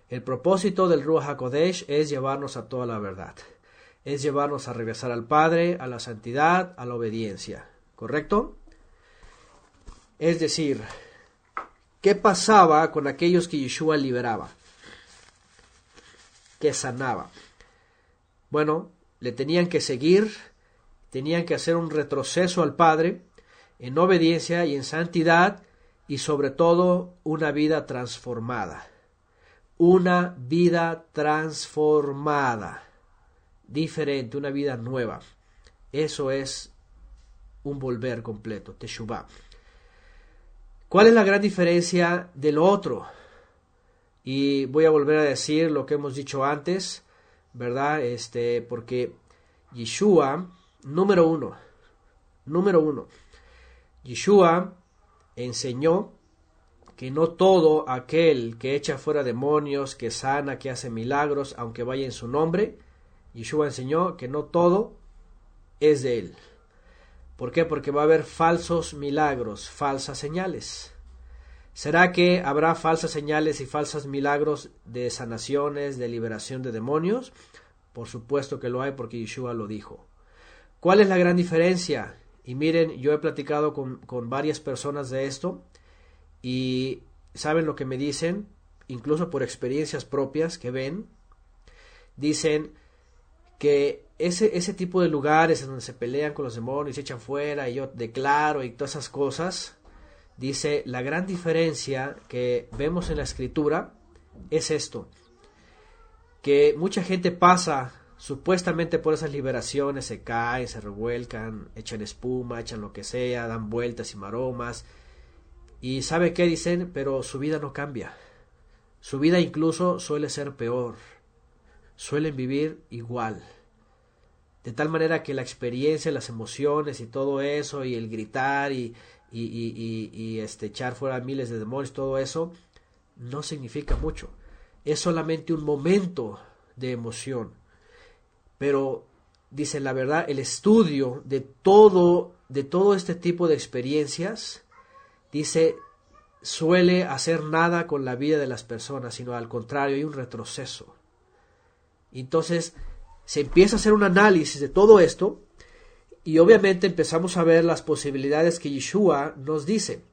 El propósito del Ruach HaKodesh es llevarnos a toda la verdad. Es llevarnos a regresar al Padre, a la santidad, a la obediencia. ¿Correcto? Es decir, ¿qué pasaba con aquellos que Yeshua liberaba? Que sanaba. Bueno, le tenían que seguir, tenían que hacer un retroceso al Padre en obediencia y en santidad y sobre todo una vida transformada. Una vida transformada, diferente, una vida nueva. Eso es un volver completo, Teshuvah. ¿Cuál es la gran diferencia de lo otro? Y voy a volver a decir lo que hemos dicho antes, ¿verdad? Porque Yeshua, número uno, Yeshua enseñó que no todo aquel que echa fuera demonios, que sana, que hace milagros, aunque vaya en su nombre, Yeshua enseñó que no todo es de él. ¿Por qué? Porque va a haber falsos milagros, falsas señales. ¿Será que habrá falsas señales y falsos milagros de sanaciones, de liberación de demonios? Por supuesto que lo hay porque Yeshua lo dijo. ¿Cuál es la gran diferencia? Y miren, yo he platicado con varias personas de esto y ¿saben lo que me dicen? Incluso por experiencias propias que ven. Dicen que ese tipo de lugares en donde se pelean con los demonios, se echan fuera y yo declaro y todas esas cosas, dice, la gran diferencia que vemos en la escritura es esto, que mucha gente pasa supuestamente por esas liberaciones, se caen, se revuelcan, echan espuma, echan lo que sea, dan vueltas y maromas, y ¿sabe qué dicen? Pero su vida no cambia, su vida incluso suele ser peor, suelen vivir igual. De tal manera que la experiencia, las emociones y todo eso, y el gritar y echar fuera miles de demonios, todo eso, no significa mucho. Es solamente un momento de emoción. Pero, dice la verdad, el estudio de todo este tipo de experiencias, dice, suele hacer nada con la vida de las personas, sino al contrario, hay un retroceso. Entonces, se empieza a hacer un análisis de todo esto y obviamente empezamos a ver las posibilidades que Yeshua nos dice.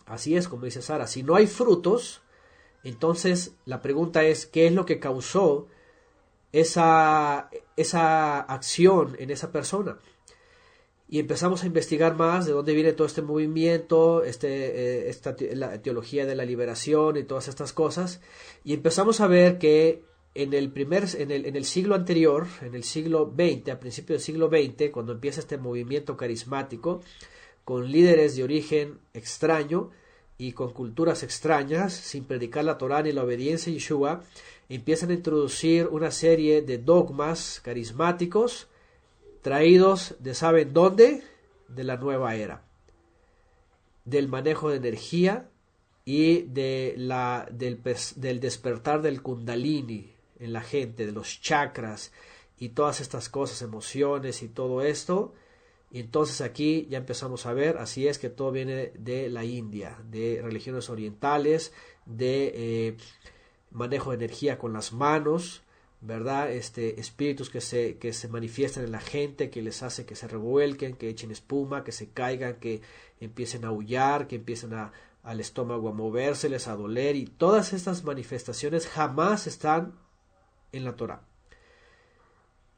Así es, como dice Sara, si no hay frutos, entonces la pregunta es, ¿qué es lo que causó esa acción en esa persona? Y empezamos a investigar más de dónde viene todo este movimiento, la teología de la liberación y todas estas cosas. Y empezamos a ver que en el siglo anterior, en el siglo XX, a principios del siglo XX, cuando empieza este movimiento carismático, con líderes de origen extraño y con culturas extrañas, sin predicar la Torá ni la obediencia a Yeshua, empiezan a introducir una serie de dogmas carismáticos traídos de ¿saben dónde? De la nueva era, del manejo de energía y del despertar del kundalini en la gente, de los chakras y todas estas cosas, emociones y todo esto. Y entonces aquí ya empezamos a ver, así es que todo viene de la India, de religiones orientales, de manejo de energía con las manos, ¿verdad? Espíritus que se manifiestan en la gente, que les hace que se revuelquen, que echen espuma, que se caigan, que empiecen a aullar, que empiecen al estómago a movérseles, a doler, y todas estas manifestaciones jamás están en la Torá.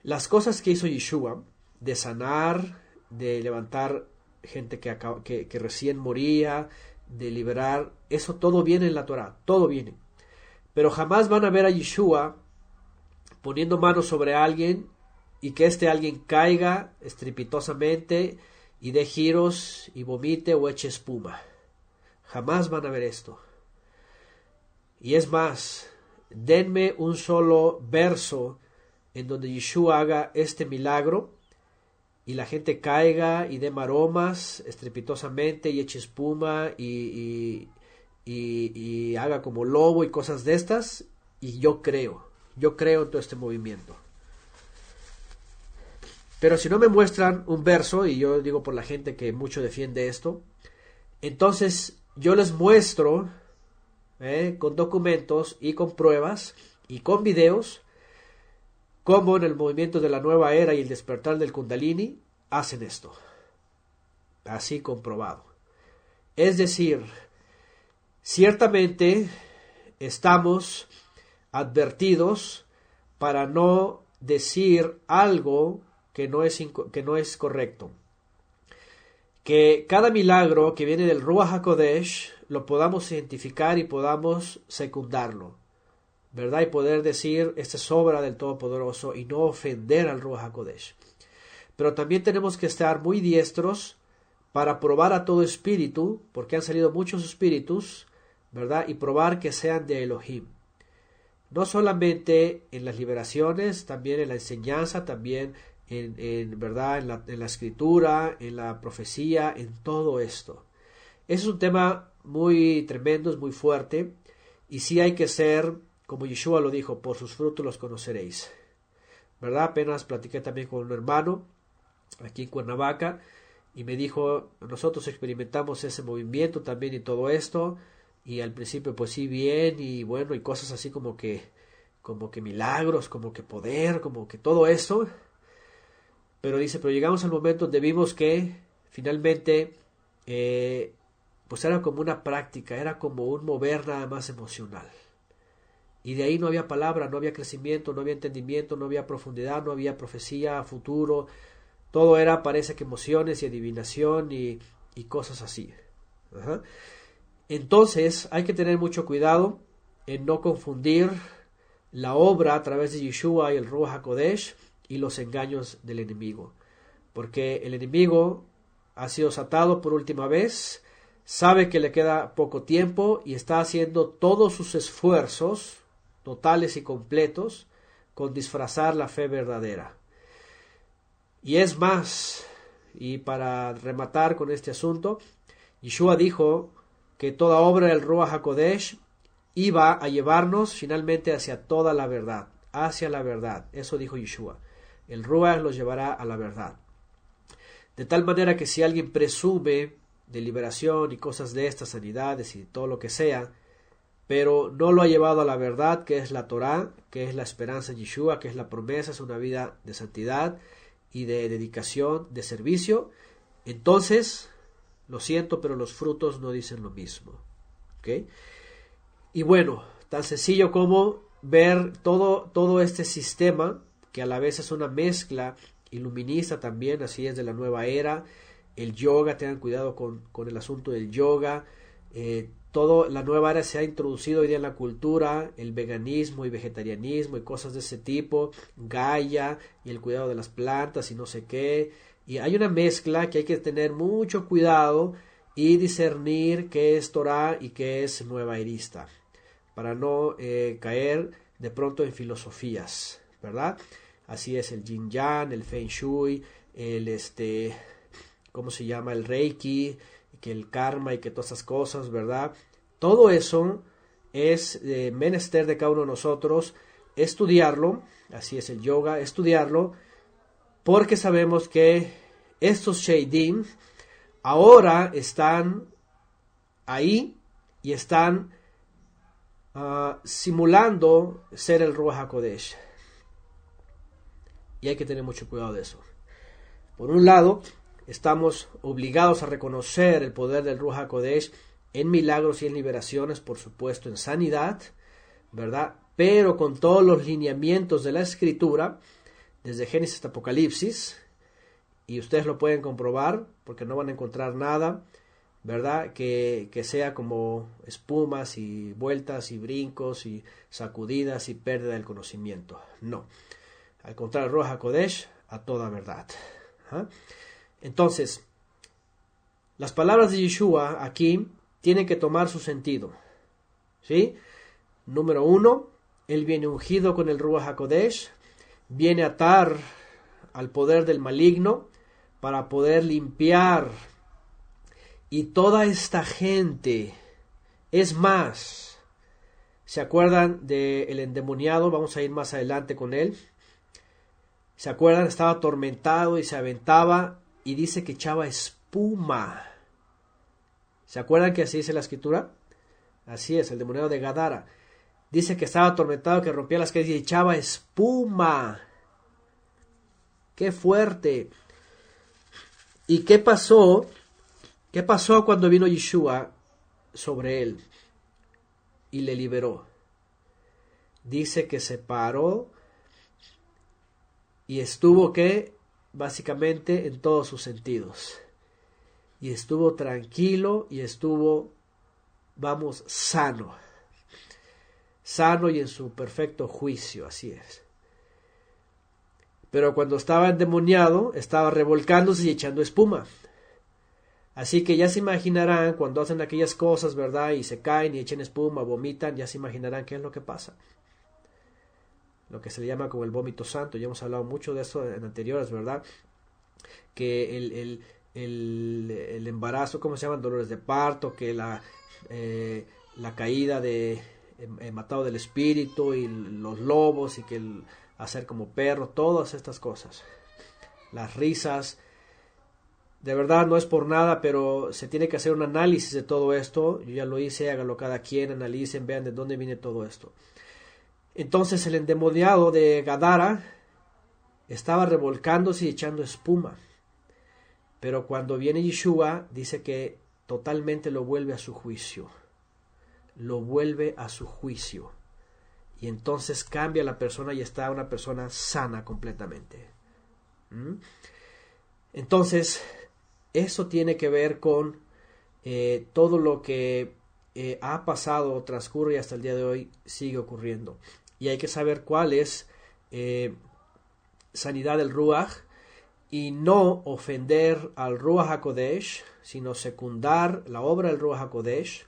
Las cosas que hizo Yeshua, de sanar, de levantar gente que recién moría, de liberar, eso todo viene en la Torá, todo viene. Pero jamás van a ver a Yeshua poniendo manos sobre alguien y que alguien caiga estrepitosamente y dé giros y vomite o eche espuma. Jamás van a ver esto. Y es más, denme un solo verso en donde Yeshua haga este milagro y la gente caiga y dé maromas estrepitosamente y eche espuma y haga como lobo y cosas de estas, y yo creo en todo este movimiento. Pero si no me muestran un verso, y yo digo por la gente que mucho defiende esto, entonces yo les muestro con documentos y con pruebas y con videos cómo en el movimiento de la nueva era y el despertar del Kundalini hacen esto. Así comprobado. Es decir, ciertamente estamos advertidos para no decir algo que no es correcto. Que cada milagro que viene del Ruach HaKodesh lo podamos identificar y podamos secundarlo, ¿verdad? Y poder decir, esta es obra del Todopoderoso, y no ofender al Ruach HaKodesh. Pero también tenemos que estar muy diestros para probar a todo espíritu, porque han salido muchos espíritus, ¿verdad? Y probar que sean de Elohim. No solamente en las liberaciones, también en la enseñanza, también ¿verdad? En la escritura, en la profecía, en todo esto. Es un tema muy tremendo, es muy fuerte, y sí hay que ser, como Yeshua lo dijo, por sus frutos los conoceréis, ¿verdad? Apenas platiqué también con un hermano aquí en Cuernavaca y me dijo, nosotros experimentamos ese movimiento también y todo esto, y al principio pues sí, bien, y bueno, y cosas así como que milagros, como que poder, como que todo esto. Pero dice, pero llegamos al momento donde vimos que finalmente pues era como una práctica, era como un mover nada más emocional. Y de ahí no había palabra, no había crecimiento, no había entendimiento, no había profundidad, no había profecía, futuro. Todo era, parece que emociones y adivinación y cosas así. Ajá. Entonces hay que tener mucho cuidado en no confundir la obra a través de Yeshua y el Ruach HaKodesh y los engaños del enemigo, porque el enemigo ha sido satado por última vez, sabe que le queda poco tiempo y está haciendo todos sus esfuerzos totales y completos con disfrazar la fe verdadera. Y es más, y para rematar con este asunto, Yeshua dijo que toda obra del Ruach HaKodesh y va a llevarnos finalmente hacia toda la verdad, hacia la verdad. Eso dijo Yeshua. El Ruach los llevará a la verdad. De tal manera que si alguien presume de liberación y cosas de estas, sanidades y todo lo que sea, pero no lo ha llevado a la verdad, que es la Torá, que es la esperanza en Yeshua, que es la promesa, es una vida de santidad y de dedicación, de servicio, entonces, lo siento, pero los frutos no dicen lo mismo. ¿Okay? Y bueno, tan sencillo como ver todo este sistema, que a la vez es una mezcla iluminista también, así es, de la nueva era, el yoga, tengan cuidado con el asunto del yoga, la nueva era se ha introducido hoy día en la cultura, el veganismo y vegetarianismo y cosas de ese tipo, Gaia y el cuidado de las plantas y no sé qué, y hay una mezcla que hay que tener mucho cuidado y discernir qué es Torah y qué es nueva erista, para no caer de pronto en filosofías, ¿verdad? Así es el Yin Yang, el Feng Shui, ¿cómo se llama? El Reiki, que el karma y que todas esas cosas, ¿verdad? Todo eso es menester de cada uno de nosotros estudiarlo, así es el yoga, estudiarlo, porque sabemos que estos Sheidim ahora están ahí y están simulando ser el Ruach HaKodesh. Y hay que tener mucho cuidado de eso. Por un lado, estamos obligados a reconocer el poder del Ruach HaKodesh en milagros y en liberaciones, por supuesto en sanidad, ¿verdad? Pero con todos los lineamientos de la Escritura, desde Génesis hasta Apocalipsis, y ustedes lo pueden comprobar, porque no van a encontrar nada, ¿verdad? Que sea como espumas y vueltas y brincos y sacudidas y pérdida del conocimiento. No. Al contrario, Ruach HaKodesh a toda verdad. Entonces, las palabras de Yeshua aquí tienen que tomar su sentido. ¿Sí? Número 1, él viene ungido con el Ruach HaKodesh, viene a atar al poder del maligno para poder limpiar. Y toda esta gente, es más, ¿se acuerdan del endemoniado? Vamos a ir más adelante con él. ¿Se acuerdan? Estaba atormentado y se aventaba y dice que echaba espuma. ¿Se acuerdan que así dice la Escritura? Así es, el endemoniado de Gadara. Dice que estaba atormentado, que rompía las calles y echaba espuma. ¡Qué fuerte! ¿Y qué pasó? ¿Qué pasó cuando vino Yeshua sobre él y le liberó? Dice que se paró y estuvo básicamente en todos sus sentidos. Y estuvo tranquilo y estuvo, sano. Sano y en su perfecto juicio, así es. Pero cuando estaba endemoniado, estaba revolcándose y echando espuma. Así que ya se imaginarán cuando hacen aquellas cosas, ¿verdad? Y se caen y echan espuma, vomitan, ya se imaginarán qué es lo que pasa. Lo que se le llama como el vómito santo. Ya hemos hablado mucho de eso en anteriores, ¿verdad? Que el embarazo, ¿cómo se llaman? Dolores de parto, que la caída de matado del espíritu y los lobos y que hacer como perro, todas estas cosas. Las risas. De verdad no es por nada, pero se tiene que hacer un análisis de todo esto. Yo ya lo hice, háganlo cada quien, analicen, vean de dónde viene todo esto. Entonces el endemoniado de Gadara estaba revolcándose y echando espuma. Pero cuando viene Yeshua, dice que totalmente lo vuelve a su juicio. Lo vuelve a su juicio. Y entonces cambia la persona y está una persona sana completamente. Entonces, eso tiene que ver con todo lo que ha pasado, transcurre y hasta el día de hoy sigue ocurriendo. Y hay que saber cuál es sanidad del Ruach y no ofender al Ruach HaKodesh, sino secundar la obra del Ruach HaKodesh,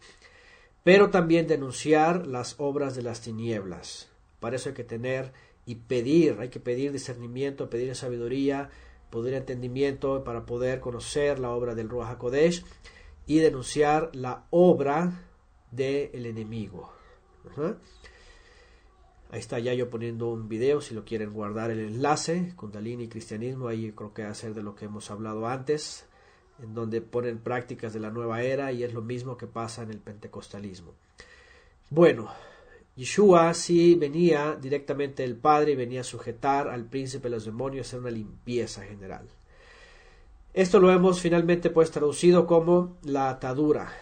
pero también denunciar las obras de las tinieblas. Para eso hay que tener y pedir, hay que pedir discernimiento, pedir sabiduría, pedir entendimiento para poder conocer la obra del Ruach HaKodesh y denunciar la obra del enemigo. Ajá. Ahí está ya yo poniendo un video, si lo quieren guardar el enlace, Kundalini y Cristianismo, ahí creo que va a ser de lo que hemos hablado antes, en donde ponen prácticas de la nueva era y es lo mismo que pasa en el pentecostalismo. Bueno, Yeshua sí venía directamente del Padre y venía a sujetar al príncipe de los demonios, a hacer una limpieza general. Esto lo hemos finalmente pues traducido como la atadura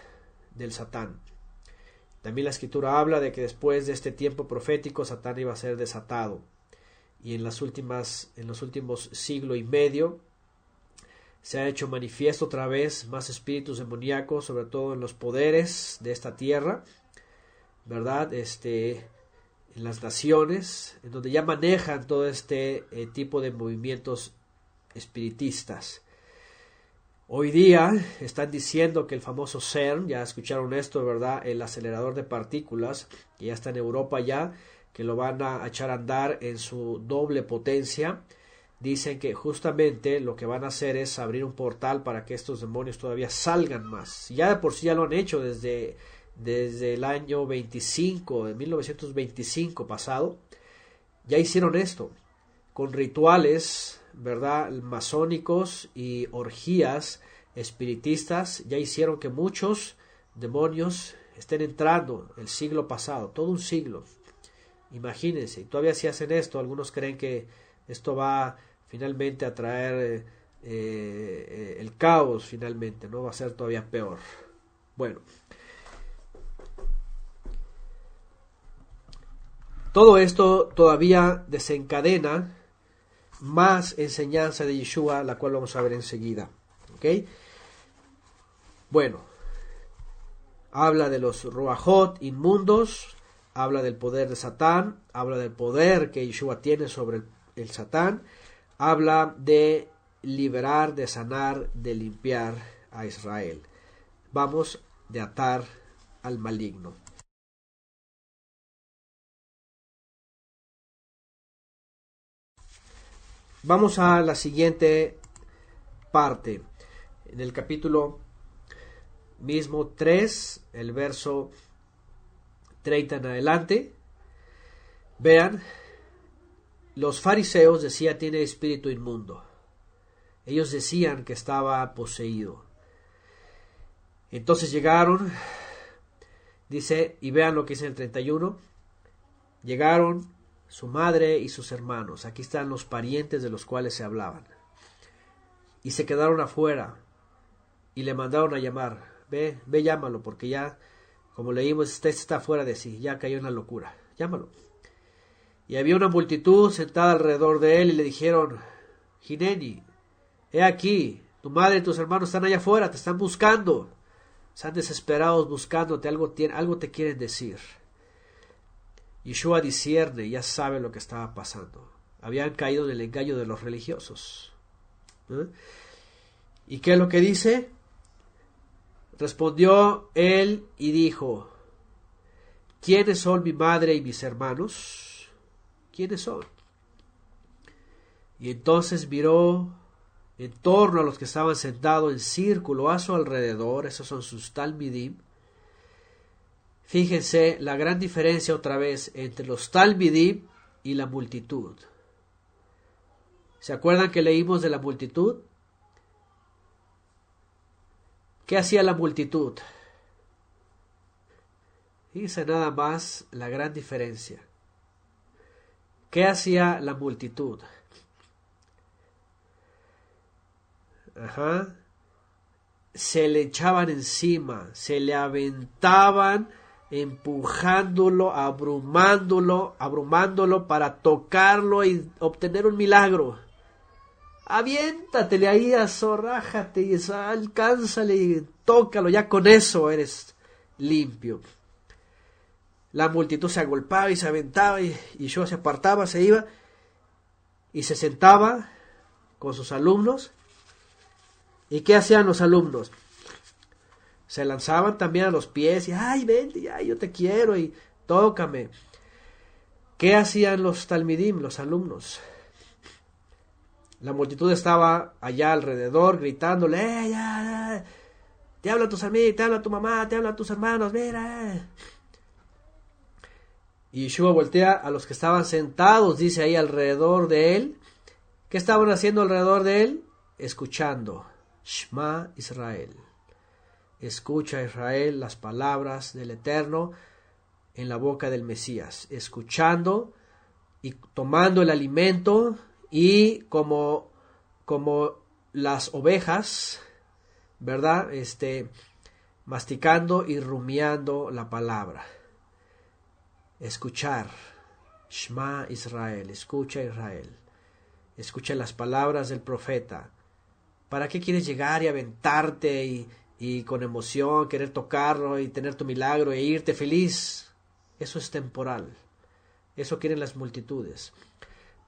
del Satán. También la escritura habla de que después de este tiempo profético Satán iba a ser desatado. Y en los últimos siglo y medio se ha hecho manifiesto otra vez más espíritus demoníacos, sobre todo en los poderes de esta tierra, ¿verdad? En las naciones, en donde ya manejan todo este tipo de movimientos espiritistas. Hoy día están diciendo que el famoso CERN, ya escucharon esto, ¿verdad? El acelerador de partículas, que ya está en Europa ya, que lo van a echar a andar en su doble potencia. Dicen que justamente lo que van a hacer es abrir un portal para que estos demonios todavía salgan más. Ya de por sí ya lo han hecho desde el año 25, de 1925 pasado. Ya hicieron esto, con rituales, ¿verdad?, masónicos y orgías espiritistas. Ya hicieron que muchos demonios estén entrando el siglo pasado, todo un siglo. Imagínense, y todavía si hacen esto, algunos creen que esto va finalmente a traer el caos finalmente, ¿no? Va a ser todavía peor. Bueno, todo esto todavía desencadena más enseñanza de Yeshua, la cual vamos a ver enseguida. ¿Ok? Bueno, habla de los ruajot inmundos, habla del poder de Satán, habla del poder que Yeshua tiene sobre el Satán, habla de liberar, de sanar, de limpiar a Israel. Vamos de atar al maligno. Vamos a la siguiente parte. En el capítulo mismo 3, el verso 30 en adelante. Vean, los fariseos decían tiene espíritu inmundo. Ellos decían que estaba poseído. Entonces llegaron, dice, y vean lo que dice en el 31. Llegaron su madre y sus hermanos. Aquí están los parientes de los cuales se hablaban. Y se quedaron afuera y le mandaron a llamar. Ve, llámalo, porque ya, como leímos, este está fuera de sí, ya cayó en la locura. Llámalo. Y había una multitud sentada alrededor de él y le dijeron, Hineni, he aquí, tu madre y tus hermanos están allá afuera, te están buscando. Están desesperados buscándote, algo te quieren decir. Yeshua discierne, ya sabe lo que estaba pasando. Habían caído en el engaño de los religiosos. ¿Y qué es lo que dice? Respondió él y dijo, ¿quiénes son mi madre y mis hermanos? ¿Quiénes son? Y entonces miró en torno a los que estaban sentados en círculo a su alrededor, esos son sus talmidim. Fíjense la gran diferencia otra vez entre los talmidim y la multitud. ¿Se acuerdan que leímos de la multitud? ¿Qué hacía la multitud? Fíjense nada más la gran diferencia. ¿Qué hacía la multitud? Se le echaban encima, se le aventaban, empujándolo, abrumándolo para tocarlo y obtener un milagro. Aviéntatele ahí, azorrájate y alcánzale y tócalo, ya con eso eres limpio. La multitud se agolpaba y se aventaba y yo se apartaba, se iba y se sentaba con sus alumnos. ¿Y qué hacían los alumnos? Se lanzaban también a los pies y ¡ay, vente, ya, yo te quiero y tócame! ¿Qué hacían los talmidim, los alumnos? La multitud estaba allá alrededor gritándole ya, te hablan tus amigos, te habla tu mamá, te hablan tus hermanos, mira. Y Yeshua voltea a los que estaban sentados, dice ahí alrededor de él. ¿Qué estaban haciendo alrededor de él? Escuchando. Shema Israel. Escucha Israel las palabras del Eterno en la boca del Mesías. Escuchando y tomando el alimento y como las ovejas, ¿verdad? Masticando y rumiando la palabra. Escuchar. Shema Israel. Escucha Israel. Escucha las palabras del profeta. ¿Para qué quieres llegar y aventarte y con emoción querer tocarlo y tener tu milagro e irte feliz? Eso es temporal. Eso quieren las multitudes.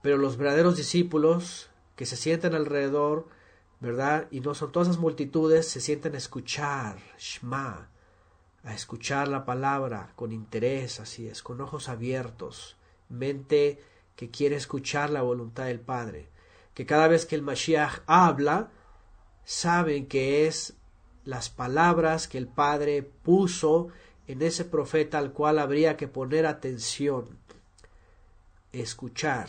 Pero los verdaderos discípulos que se sientan alrededor, ¿verdad? Y no son todas esas multitudes, se sientan a escuchar, Shema, a escuchar la palabra con interés, así es, con ojos abiertos, mente que quiere escuchar la voluntad del Padre, que cada vez que el Mashiach habla, saben que es las palabras que el Padre puso en ese profeta al cual habría que poner atención, escuchar.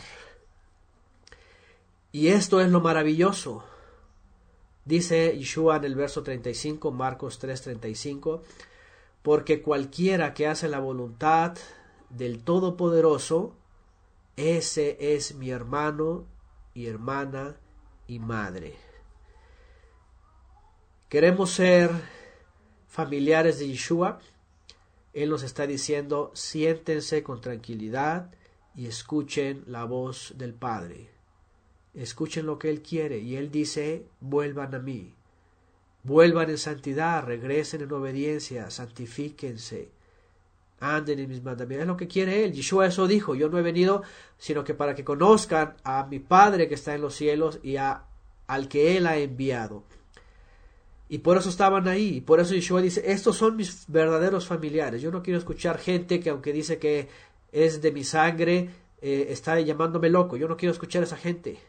Y esto es lo maravilloso. Dice Yeshua en el verso 35, Marcos 3:35, porque cualquiera que hace la voluntad del Todopoderoso, ese es mi hermano y hermana y madre. Queremos ser familiares de Yeshua. Él nos está diciendo, siéntense con tranquilidad y escuchen la voz del Padre. Escuchen lo que Él quiere. Y Él dice, vuelvan a mí. Vuelvan en santidad, regresen en obediencia, santifíquense, anden en mis mandamientos. Es lo que quiere Él. Yeshua eso dijo, yo no he venido sino que para que conozcan a mi Padre que está en los cielos y al que Él ha enviado. Y por eso estaban ahí. Y por eso Yeshua dice, estos son mis verdaderos familiares. Yo no quiero escuchar gente que aunque dice que es de mi sangre, está llamándome loco. Yo no quiero escuchar a esa gente.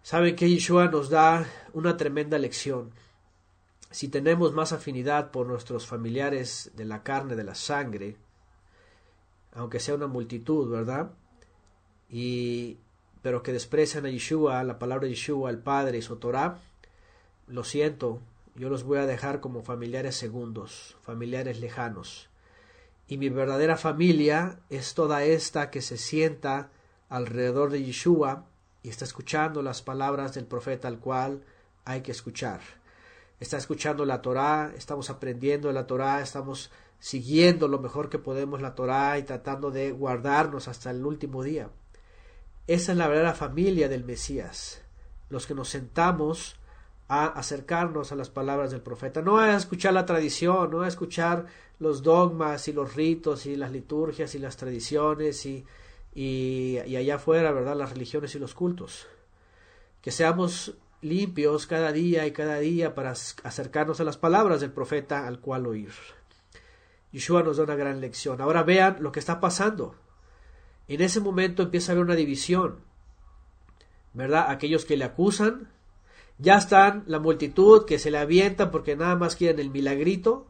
Saben que Yeshua nos da una tremenda lección. Si tenemos más afinidad por nuestros familiares de la carne, de la sangre, aunque sea una multitud, ¿verdad? Pero que desprecian a Yeshua, la palabra de Yeshua, el Padre y su Torah, lo siento, yo los voy a dejar como familiares segundos, familiares lejanos. Y mi verdadera familia es toda esta que se sienta alrededor de Yeshua y está escuchando las palabras del profeta al cual hay que escuchar. Está escuchando la Torá, estamos aprendiendo la Torá, estamos siguiendo lo mejor que podemos la Torá y tratando de guardarnos hasta el último día. Esa es la verdadera familia del Mesías, los que nos sentamos a acercarnos a las palabras del profeta, no a escuchar la tradición, no a escuchar los dogmas y los ritos y las liturgias y las tradiciones y allá afuera, ¿verdad?, las religiones y los cultos. Que seamos limpios cada día para acercarnos a las palabras del profeta al cual oír. Yeshua nos da una gran lección. Ahora vean lo que está pasando. En ese momento empieza a haber una división, ¿verdad? Aquellos que le acusan, ya están la multitud que se le avienta porque nada más quieren el milagrito.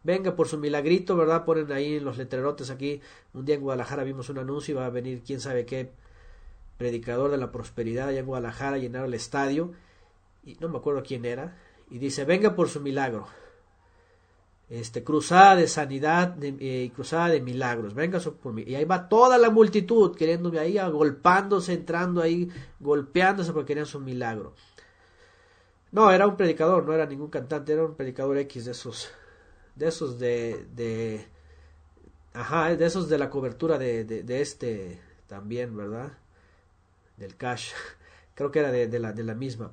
Venga por su milagrito, ¿verdad? Ponen ahí en los letrerotes aquí. Un día en Guadalajara vimos un anuncio y va a venir quién sabe qué predicador de la prosperidad allá en Guadalajara a llenar el estadio. Y no me acuerdo quién era. Y dice, venga por su milagro. Cruzada de sanidad y cruzada de milagros. Venga por mí. Y ahí va toda la multitud queriéndome ahí, agolpándose, entrando ahí, golpeándose porque querían su milagro. No, era un predicador, no era ningún cantante, era un predicador X de esos de esos de la cobertura de también, ¿verdad? Del Cash. Creo que era de la misma.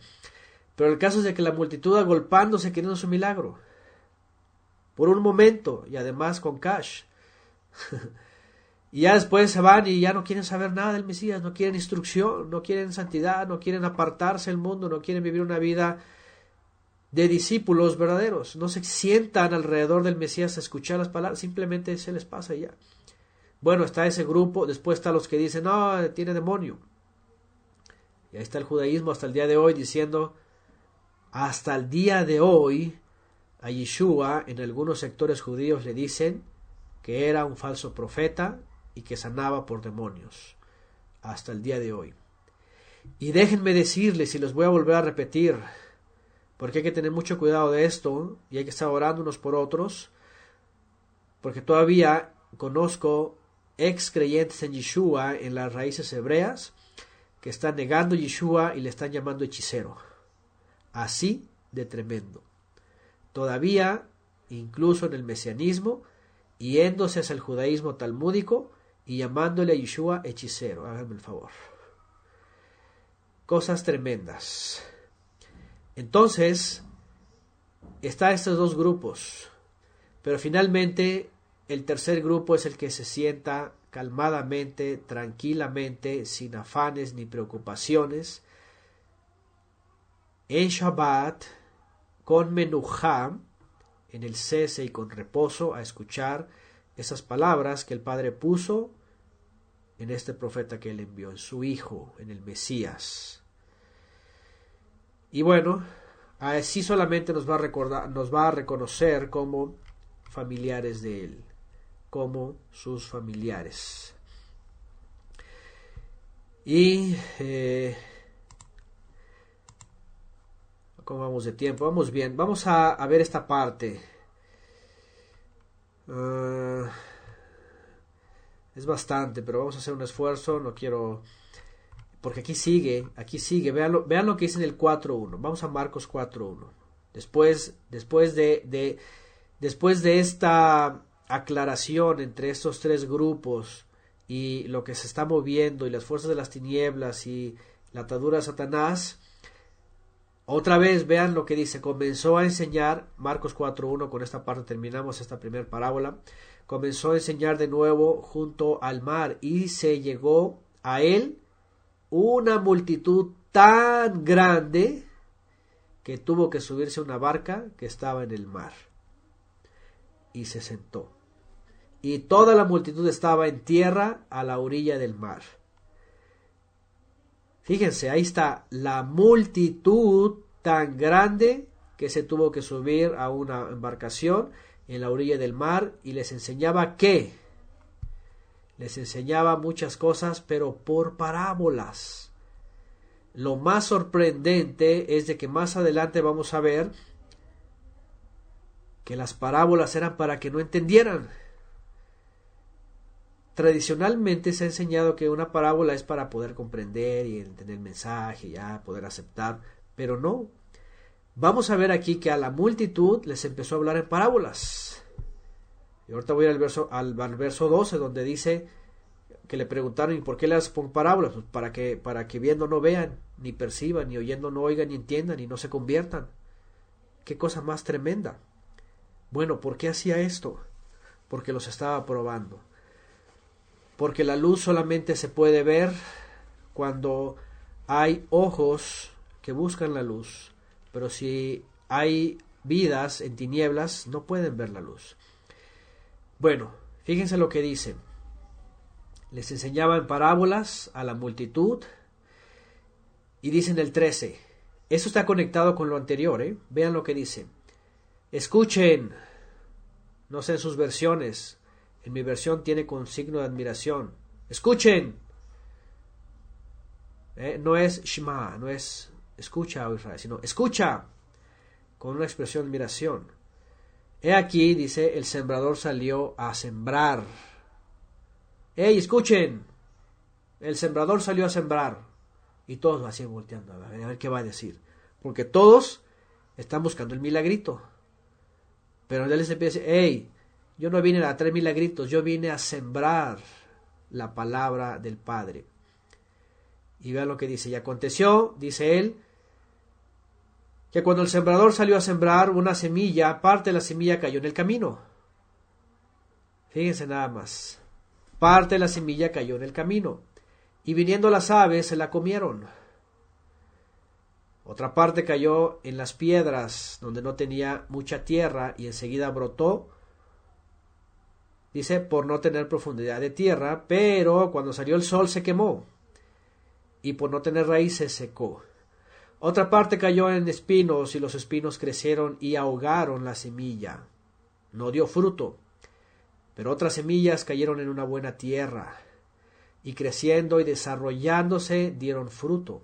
Pero el caso es de que la multitud agolpándose queriendo su milagro. Por un momento, y además con Cash. Y ya después se van y ya no quieren saber nada del Mesías, no quieren instrucción, no quieren santidad, no quieren apartarse del mundo, no quieren vivir una vida de discípulos verdaderos, no se sientan alrededor del Mesías a escuchar las palabras, simplemente se les pasa y ya. Bueno, está ese grupo, después está los que dicen, no, tiene demonio. Y ahí está el judaísmo hasta el día de hoy diciendo, hasta el día de hoy, a Yeshua en algunos sectores judíos le dicen que era un falso profeta y que sanaba por demonios, hasta el día de hoy. Y déjenme decirles, y les voy a volver a repetir, porque hay que tener mucho cuidado de esto, y hay que estar orando unos por otros, porque todavía conozco ex creyentes en Yeshua, en las raíces hebreas, que están negando Yeshua y le están llamando hechicero. Así de tremendo. Todavía, incluso en el mesianismo, yéndose hacia el judaísmo talmúdico y llamándole a Yeshua hechicero. Háganme el favor. Cosas tremendas. Entonces, están estos dos grupos, pero finalmente el tercer grupo es el que se sienta calmadamente, tranquilamente, sin afanes ni preocupaciones, en Shabbat, con menujá, en el cese y con reposo, a escuchar esas palabras que el Padre puso en este profeta que él envió, en su Hijo, en el Mesías. Y bueno, así solamente nos va a recordar, nos va a reconocer como familiares de él, como sus familiares. Y ¿cómo vamos de tiempo? Vamos bien. Vamos a ver esta parte. Es bastante, pero vamos a hacer un esfuerzo. No quiero... Porque aquí sigue. Vean lo que dice en el 4.1. Vamos a Marcos 4.1. Después de esta aclaración entre estos tres grupos y lo que se está moviendo y las fuerzas de las tinieblas y la atadura de Satanás, otra vez vean lo que dice. Comenzó a enseñar, Marcos 4.1, con esta parte terminamos esta primera parábola. Comenzó a enseñar de nuevo junto al mar y se llegó a él una multitud tan grande que tuvo que subirse a una barca que estaba en el mar y se sentó. Y toda la multitud estaba en tierra a la orilla del mar. Fíjense, ahí está la multitud tan grande que se tuvo que subir a una embarcación en la orilla del mar y les enseñaba ¿qué? Les enseñaba muchas cosas, pero por parábolas. Lo más sorprendente es de que más adelante vamos a ver que las parábolas eran para que no entendieran. Tradicionalmente se ha enseñado que una parábola es para poder comprender y entender el mensaje, ya poder aceptar, pero no. Vamos a ver aquí que a la multitud les empezó a hablar en parábolas. Y ahorita voy al verso 12, donde dice que le preguntaron ¿y por qué las pongo parábolas? Pues para que viendo no vean, ni perciban, ni oyendo no oigan, ni entiendan, y no se conviertan. Qué cosa más tremenda. Bueno, ¿por qué hacía esto? Porque los estaba probando. Porque la luz solamente se puede ver cuando hay ojos que buscan la luz. Pero si hay vidas en tinieblas, no pueden ver la luz. Bueno, fíjense lo que dice. Les enseñaba en parábolas a la multitud. Y dice en el 13. Eso está conectado con lo anterior, ¿eh? Vean lo que dice. Escuchen. No sé en sus versiones. En mi versión tiene con signo de admiración. Escuchen. No es Shema, no es escucha, oh Israel, sino escucha. Con una expresión de admiración. He aquí, dice, el sembrador salió a sembrar. ¡Ey, escuchen! El sembrador salió a sembrar. Y todos lo hacían volteando a ver qué va a decir. Porque todos están buscando el milagrito. Pero él les empieza a decir, ¡ey! Yo no vine a traer milagritos, yo vine a sembrar la palabra del Padre. Y vean lo que dice. Y aconteció, dice él, que cuando el sembrador salió a sembrar una semilla, parte de la semilla cayó en el camino. Fíjense nada más. Parte de la semilla cayó en el camino. Y viniendo las aves se la comieron. Otra parte cayó en las piedras, donde no tenía mucha tierra, y enseguida brotó. Dice, por no tener profundidad de tierra, pero cuando salió el sol se quemó, y por no tener raíz se secó. Otra parte cayó en espinos, y los espinos crecieron y ahogaron la semilla. No dio fruto. Pero otras semillas cayeron en una buena tierra, y creciendo y desarrollándose dieron fruto.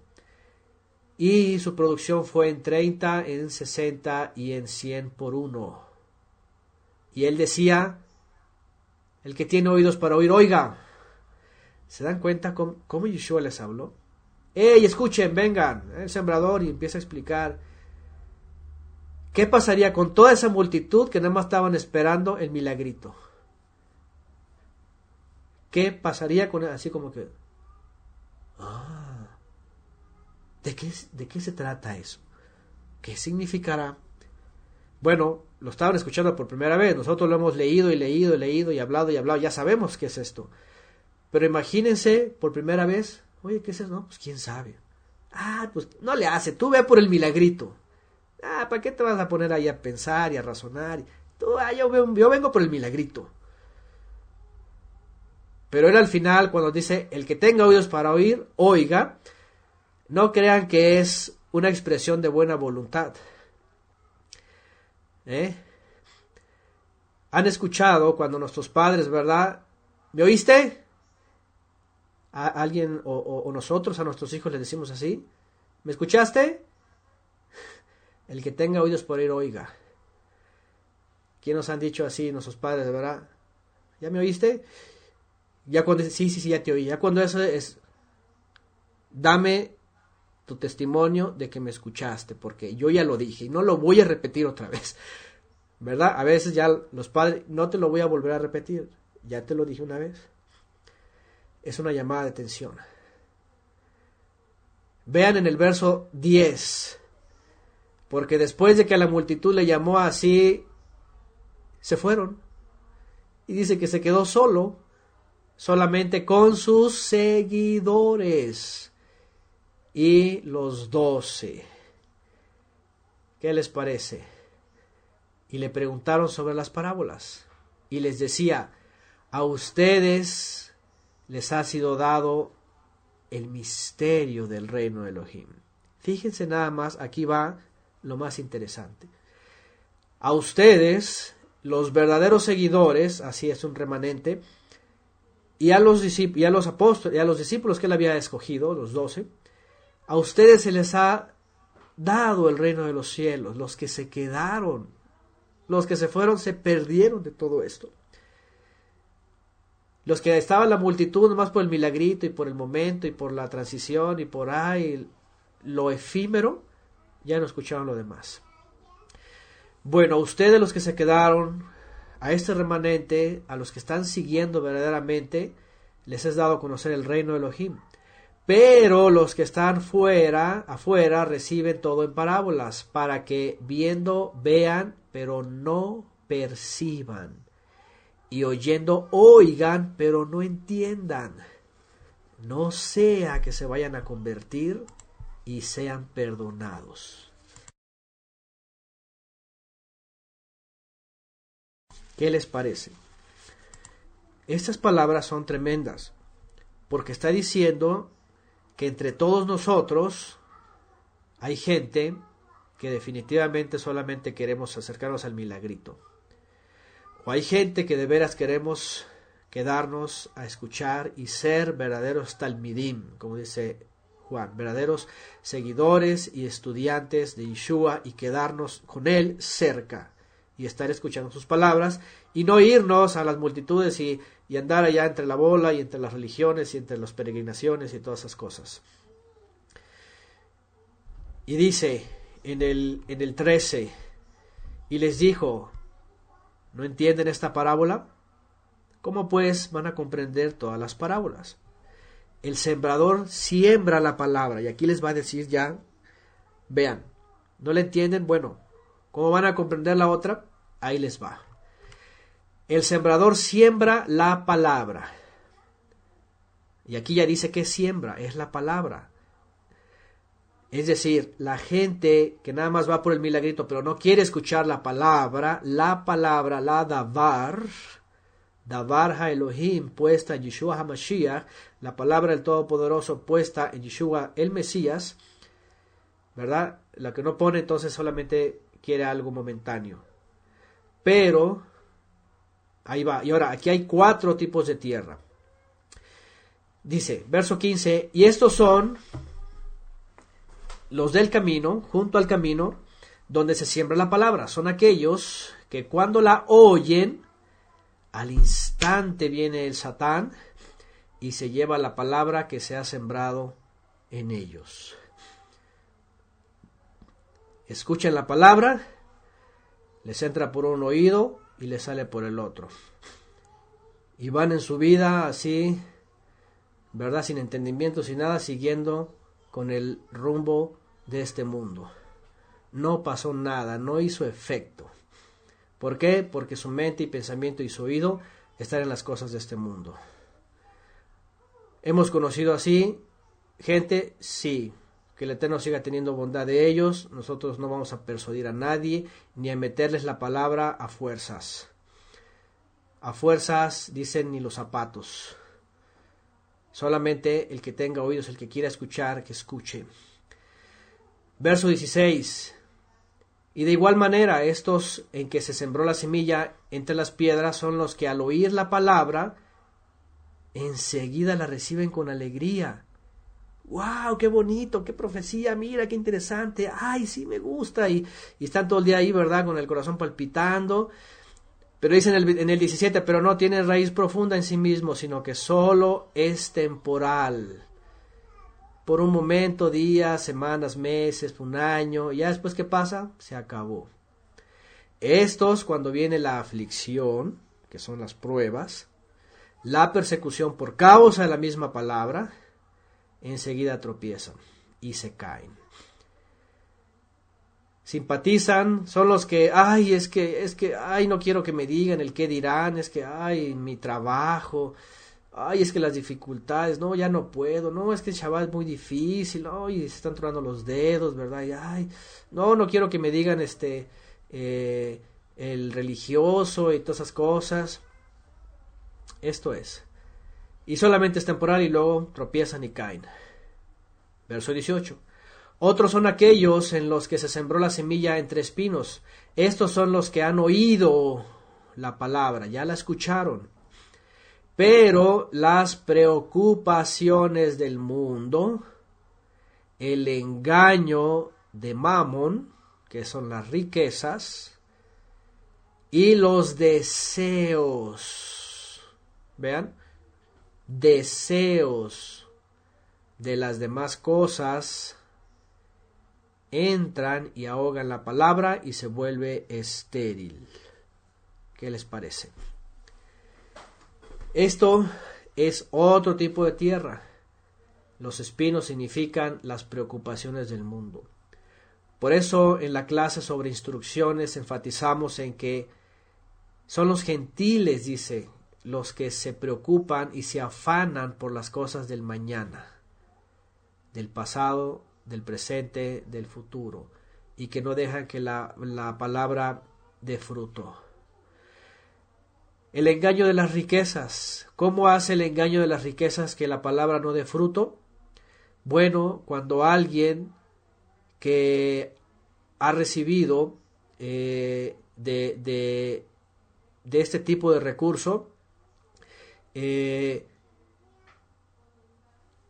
Y su producción fue en 30, en 60 y en 100 por uno. Y él decía, el que tiene oídos para oír, oiga. ¿Se dan cuenta cómo Yeshua les habló? ¡Ey, escuchen, vengan! El sembrador, y empieza a explicar qué pasaría con toda esa multitud que nada más estaban esperando el milagrito. ¿Qué pasaría con él? Así como que... ¿De qué se trata eso? ¿Qué significará? Bueno, lo estaban escuchando por primera vez. Nosotros lo hemos leído y hablado. Ya sabemos qué es esto. Pero imagínense por primera vez. Oye, ¿qué es eso? No, pues quién sabe. Pues no le hace. Tú ve por el milagrito. ¿Para qué te vas a poner ahí a pensar y a razonar? Yo vengo por el milagrito. Pero él al final, cuando dice, el que tenga oídos para oír, oiga, no crean que es una expresión de buena voluntad. Han escuchado cuando nuestros padres, ¿verdad? ¿Me oíste? A alguien o nosotros a nuestros hijos les decimos así. ¿Me escuchaste? El que tenga oídos para oír, oiga. ¿Quién nos han dicho así nuestros padres, verdad? ¿Ya me oíste? Ya cuando sí, ya te oí. Ya cuando eso es, dame tu testimonio de que me escuchaste, porque yo ya lo dije y no lo voy a repetir otra vez, ¿verdad? A veces ya los padres, no te lo voy a volver a repetir, ya te lo dije una vez. Es una llamada de atención. Vean en el verso 10, porque después de que a la multitud le llamó así, se fueron, y dice que se quedó solo, solamente con sus seguidores y los 12. ¿Qué les parece? Y le preguntaron sobre las parábolas. Y les decía, a ustedes les ha sido dado el misterio del reino de Elohim. Fíjense nada más, aquí va lo más interesante. A ustedes, los verdaderos seguidores, así es un remanente, y a los apóstoles, y a los discípulos que él había escogido, los 12, a ustedes se les ha dado el reino de los cielos. Los que se quedaron, los que se fueron, se perdieron de todo esto. Los que estaban en la multitud, nomás por el milagrito y por el momento y por la transición y por lo efímero, ya no escucharon lo demás. Bueno, a ustedes los que se quedaron, a este remanente, a los que están siguiendo verdaderamente, les es dado a conocer el reino de Elohim. Pero los que están afuera, reciben todo en parábolas, para que viendo vean, pero no perciban, y oyendo oigan, pero no entiendan, no sea que se vayan a convertir y sean perdonados. ¿Qué les parece? Estas palabras son tremendas, porque está diciendo que entre todos nosotros hay gente que definitivamente solamente queremos acercarnos al milagrito. O hay gente que de veras queremos quedarnos a escuchar y ser verdaderos talmidim, como dice Juan, verdaderos seguidores y estudiantes de Yeshua, y quedarnos con él cerca y estar escuchando sus palabras y no irnos a las multitudes y andar allá entre la bola y entre las religiones y entre las peregrinaciones y todas esas cosas. Y dice en el 13, y les dijo, ¿no entienden esta parábola? ¿Cómo pues van a comprender todas las parábolas? El sembrador siembra la palabra, y aquí les va a decir ya, vean, ¿no le entienden? Bueno, ¿cómo van a comprender la otra? Ahí les va. El sembrador siembra la palabra. Y aquí ya dice que siembra, es la palabra. Es decir, la gente que nada más va por el milagrito, pero no quiere escuchar la palabra, la Davar Ha-Elohim, puesta en Yeshua HaMashiach, la palabra del Todopoderoso puesta en Yeshua el Mesías, ¿verdad? La que no pone entonces solamente quiere algo momentáneo. Pero Ahí va. Y ahora, aquí hay 4 tipos de tierra. Dice, verso 15, y estos son los del camino, junto al camino, donde se siembra la palabra. Son aquellos que cuando la oyen, al instante viene el Satán y se lleva la palabra que se ha sembrado en ellos. Escuchan la palabra, les entra por un oído y les sale por el otro. Y van en su vida así, ¿verdad? Sin entendimiento, sin nada, siguiendo con el rumbo de este mundo. No pasó nada, no hizo efecto. ¿Por qué? Porque su mente y pensamiento y su oído están en las cosas de este mundo. ¿Hemos conocido así gente? Sí. Que el Eterno siga teniendo bondad de ellos. Nosotros no vamos a persuadir a nadie ni a meterles la palabra a fuerzas. A fuerzas dicen ni los zapatos. Solamente el que tenga oídos, el que quiera escuchar, que escuche. Verso 16. Y de igual manera, estos en que se sembró la semilla entre las piedras son los que al oír la palabra, enseguida la reciben con alegría. ¡Wow! ¡Qué bonito! ¡Qué profecía! ¡Mira, qué interesante! ¡Ay, sí me gusta! Y están todo el día ahí, ¿verdad? Con el corazón palpitando. Pero dice en el 17, pero no tiene raíz profunda en sí mismo, sino que solo es temporal. Por un momento, días, semanas, meses, un año. Ya después, ¿qué pasa? Se acabó. Estos, cuando viene la aflicción, que son las pruebas, la persecución por causa de la misma palabra, enseguida tropiezan y se caen. Simpatizan, son los que, ay, es que, ay, no quiero que me digan el qué dirán, es que, ay, mi trabajo, ay, es que las dificultades, no, ya no puedo, no, es que el Shabbat es muy difícil, no, y se están tronando los dedos, ¿verdad? Y, ay, no quiero que me digan el religioso y todas esas cosas. Esto es. Y solamente es temporal y luego tropiezan y caen. Verso 18. Otros son aquellos en los que se sembró la semilla entre espinos. Estos son los que han oído la palabra, ya la escucharon. Pero las preocupaciones del mundo, el engaño de Mamón, que son las riquezas, y los deseos, vean, deseos de las demás cosas, entran y ahogan la palabra y se vuelve estéril. ¿Qué les parece? Esto es otro tipo de tierra. Los espinos significan las preocupaciones del mundo. Por eso en la clase sobre instrucciones enfatizamos en que son los gentiles, dice, los que se preocupan y se afanan por las cosas del mañana, del pasado, del presente, del futuro, y que no dejan que la palabra dé fruto. El engaño de las riquezas. ¿Cómo hace el engaño de las riquezas que la palabra no dé fruto? Bueno, cuando alguien que ha recibido de este tipo de recurso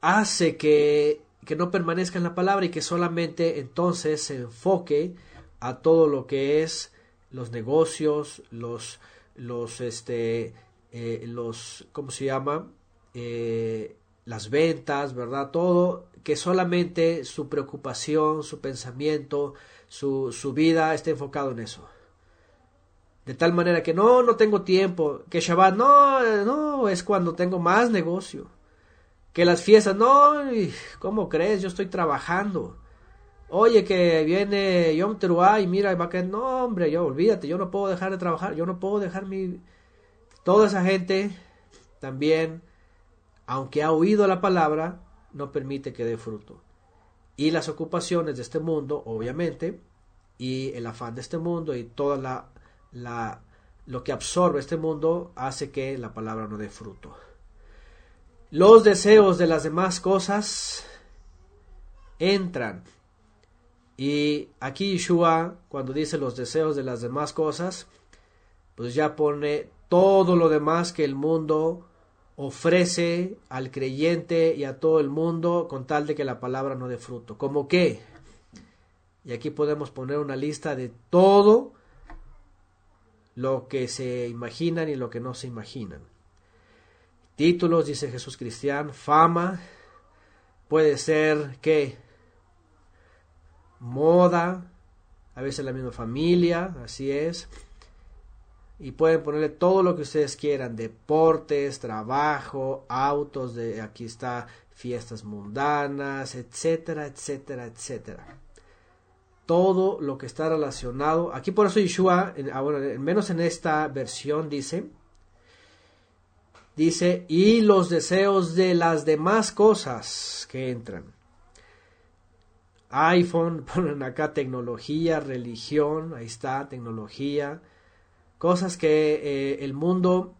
hace que no permanezca en la palabra y que solamente entonces se enfoque a todo lo que es los negocios, los ¿cómo se llama? Las ventas, ¿verdad? Todo, que solamente su preocupación, su pensamiento, su vida esté enfocado en eso. De tal manera que no tengo tiempo, que Shabbat no, es cuando tengo más negocio. Que las fiestas, no, ¿cómo crees? Yo estoy trabajando. Oye, que viene Yom Teruah y mira, va a caer, no, hombre, olvídate, yo no puedo dejar de trabajar, yo no puedo dejar Toda esa gente también, aunque ha oído la palabra, no permite que dé fruto. Y las ocupaciones de este mundo, obviamente, y el afán de este mundo y toda lo que absorbe este mundo hace que la palabra no dé fruto. Los deseos de las demás cosas entran. Y aquí Yeshua, cuando dice los deseos de las demás cosas, pues ya pone todo lo demás que el mundo ofrece al creyente y a todo el mundo con tal de que la palabra no dé fruto. ¿Cómo qué? Y aquí podemos poner una lista de todo lo que se imaginan y lo que no se imaginan. Títulos, dice Jesús Cristian, fama, puede ser que moda, a veces la misma familia, así es. Y pueden ponerle todo lo que ustedes quieran, deportes, trabajo, autos, aquí está fiestas mundanas, etcétera, etcétera, etcétera. Todo lo que está relacionado, aquí por eso Yeshua, menos en esta versión dice, y los deseos de las demás cosas que entran. iPhone, ponen acá tecnología, religión, ahí está, tecnología, cosas que el mundo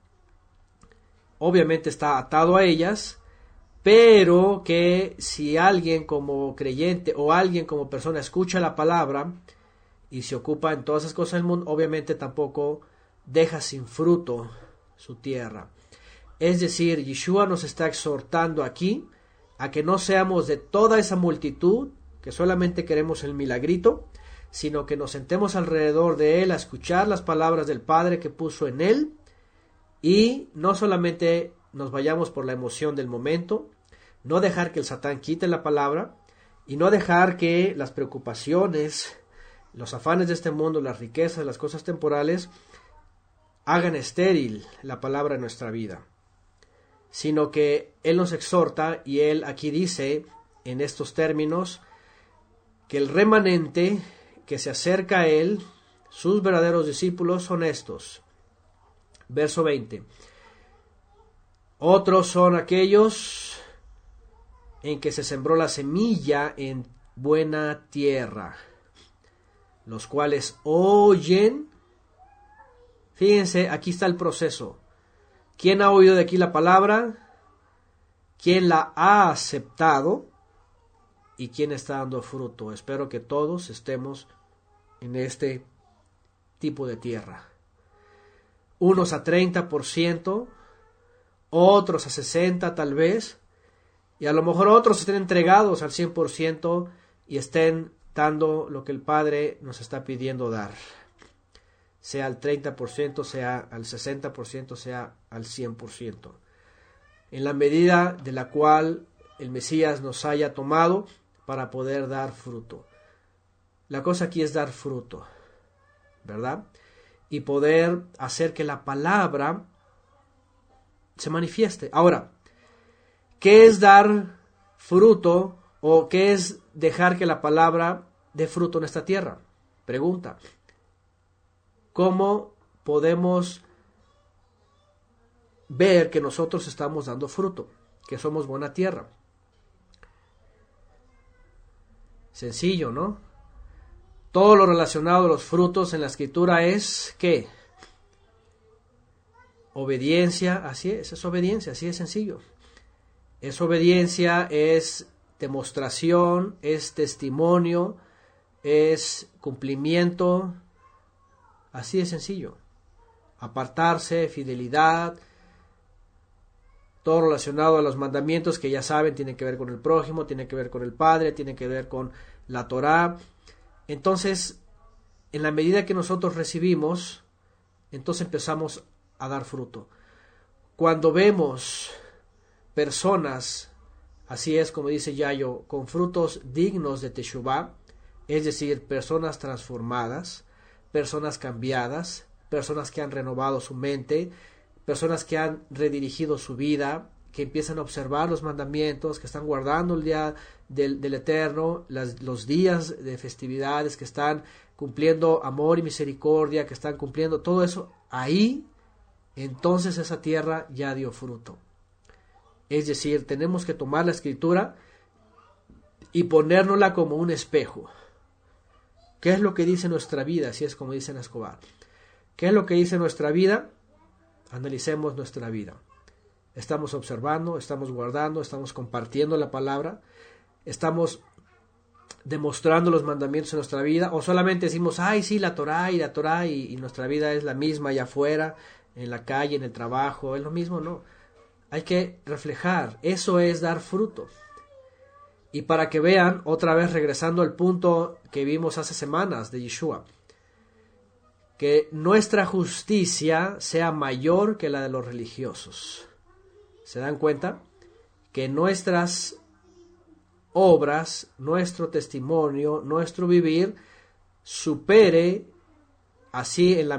obviamente está atado a ellas, pero que si alguien como creyente o alguien como persona escucha la palabra y se ocupa en todas esas cosas del mundo, obviamente tampoco deja sin fruto su tierra. Es decir, Yeshua nos está exhortando aquí a que no seamos de toda esa multitud que solamente queremos el milagrito, sino que nos sentemos alrededor de él a escuchar las palabras del Padre que puso en él y no solamente nos vayamos por la emoción del momento, no dejar que el Satán quite la palabra y no dejar que las preocupaciones, los afanes de este mundo, las riquezas, las cosas temporales hagan estéril la palabra en nuestra vida, sino que él nos exhorta y él aquí dice en estos términos que el remanente que se acerca a él, sus verdaderos discípulos son estos. Verso 20. Otros son aquellos en que se sembró la semilla en buena tierra, los cuales oyen. Fíjense, aquí está el proceso. ¿Quién ha oído de aquí la palabra? ¿Quién la ha aceptado? ¿Y quién está dando fruto? Espero que todos estemos en este tipo de tierra. Unos a 30%, otros a 60% tal vez, y a lo mejor otros estén entregados al 100% y estén dando lo que el Padre nos está pidiendo dar. Sea al 30%, sea al 60%, sea al 100%. En la medida de la cual el Mesías nos haya tomado para poder dar fruto. La cosa aquí es dar fruto, ¿verdad? Y poder hacer que la palabra se manifieste. Ahora, ¿qué es dar fruto o qué es dejar que la palabra dé fruto en esta tierra? Pregunta. ¿Cómo podemos ver que nosotros estamos dando fruto, que somos buena tierra? Sencillo, ¿no? Todo lo relacionado a los frutos en la escritura es ¿qué? Obediencia, así es obediencia, así de sencillo. Es obediencia, es demostración, es testimonio, es cumplimiento, así de sencillo. Apartarse, fidelidad, todo relacionado a los mandamientos que ya saben, tiene que ver con el prójimo, tiene que ver con el Padre, tiene que ver con la Torá. Entonces, en la medida que nosotros recibimos, entonces empezamos a dar fruto. Cuando vemos personas, así es como dice Yayo, con frutos dignos de Teshuvá, es decir, personas transformadas, personas cambiadas, personas que han renovado su mente, personas que han redirigido su vida, que empiezan a observar los mandamientos, que están guardando el día del Eterno, los días de festividades, que están cumpliendo amor y misericordia, que están cumpliendo todo eso, ahí entonces esa tierra ya dio fruto. Es decir, tenemos que tomar la escritura y ponérnosla como un espejo. ¿Qué es lo que dice nuestra vida? Así es como dice en Escobar. ¿Qué es lo que dice nuestra vida? Analicemos nuestra vida. Estamos observando, estamos guardando, estamos compartiendo la palabra, estamos demostrando los mandamientos en nuestra vida, o solamente decimos, ay, sí, la Torá y nuestra vida es la misma allá afuera, en la calle, en el trabajo, es lo mismo, ¿no? Hay que reflejar, eso es dar fruto. Y para que vean, otra vez regresando al punto que vimos hace semanas de Yeshua, que nuestra justicia sea mayor que la de los religiosos. ¿Se dan cuenta? Que nuestras obras, nuestro testimonio, nuestro vivir, supere, así en la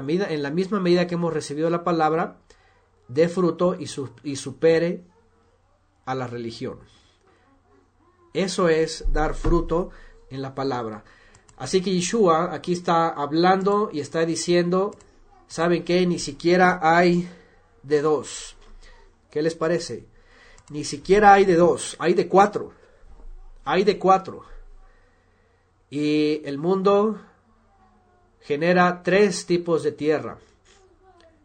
misma medida que hemos recibido la palabra, dé fruto y supere a la religión. Eso es dar fruto en la palabra. Así que Yeshua aquí está hablando y está diciendo, ¿saben qué? Ni siquiera hay de dos. ¿Qué les parece? Ni siquiera hay de dos, hay de cuatro. Hay de cuatro. Y el mundo genera 3 tipos de tierra.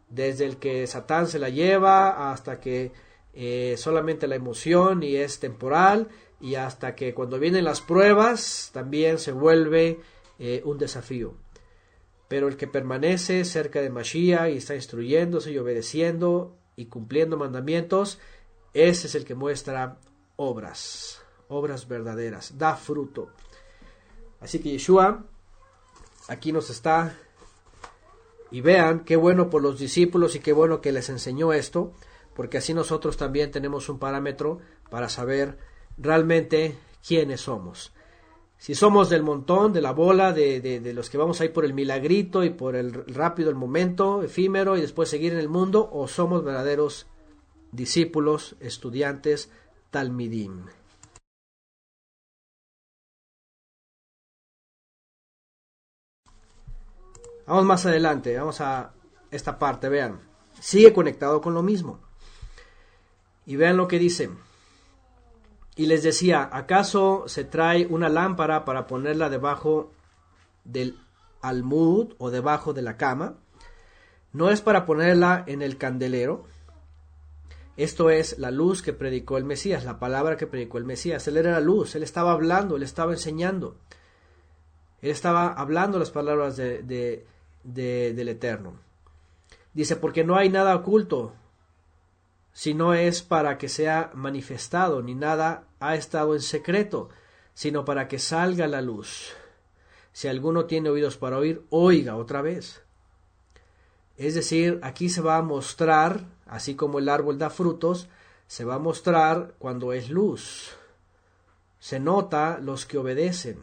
Desde el que Satán se la lleva hasta que solamente la emoción y es temporal, y hasta que cuando vienen las pruebas también se vuelve un desafío. Pero el que permanece cerca de Mashiach y está instruyéndose y obedeciendo y cumpliendo mandamientos, ese es el que muestra obras verdaderas, da fruto. Así que Yeshua aquí nos está, y vean qué bueno por los discípulos y qué bueno que les enseñó esto, porque así nosotros también tenemos un parámetro para saber realmente quiénes somos. Si somos del montón, de la bola, de los que vamos a ir por el milagrito y por el rápido, el momento efímero y después seguir en el mundo, o somos verdaderos discípulos, estudiantes, talmidim. Vamos más adelante, vamos a esta parte, vean. Sigue conectado con lo mismo. Y vean lo que dice. Y les decía, ¿acaso se trae una lámpara para ponerla debajo del almud o debajo de la cama? ¿No es para ponerla en el candelero? Esto es la luz que predicó el Mesías, la palabra que predicó el Mesías. Él era la luz, él estaba hablando, él estaba enseñando. Él estaba hablando las palabras del Eterno. Dice, porque no hay nada oculto, si no es para que sea manifestado, ni nada ha estado en secreto, sino para que salga la luz. Si alguno tiene oídos para oír, oiga otra vez. Es decir, aquí se va a mostrar, así como el árbol da frutos, se va a mostrar cuando es luz. Se nota los que obedecen,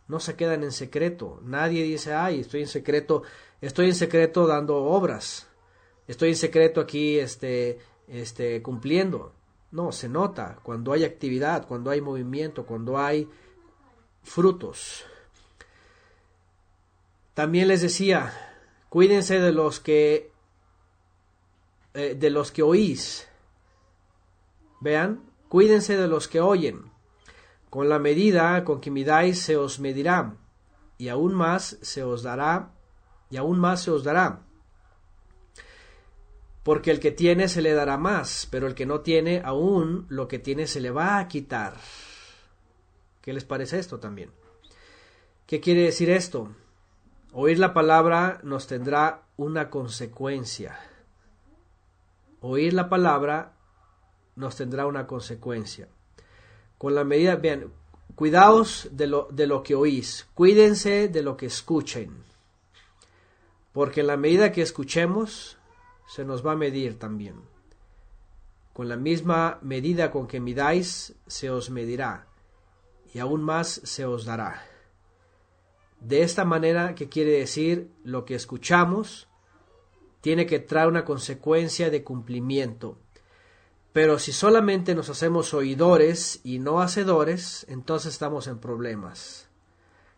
no se quedan en secreto. Nadie dice, ay, estoy en secreto dando obras, estoy en secreto aquí cumpliendo. No, se nota cuando hay actividad, cuando hay movimiento, cuando hay frutos. También les decía, cuídense de los que oís. Vean, cuídense de los que oyen. Con la medida con que midáis se os medirá, y aún más se os dará, Porque el que tiene se le dará más, pero el que no tiene, aún lo que tiene se le va a quitar. ¿Qué les parece esto también? ¿Qué quiere decir esto? Oír la palabra nos tendrá una consecuencia. Oír la palabra nos tendrá una consecuencia. Con la medida, vean, cuidaos de lo que oís, cuídense de lo que escuchen, porque en la medida que escuchemos, se nos va a medir también. Con la misma medida con que midáis, se os medirá, y aún más se os dará. De esta manera, ¿qué quiere decir? Lo que escuchamos tiene que traer una consecuencia de cumplimiento. Pero si solamente nos hacemos oidores y no hacedores, entonces estamos en problemas.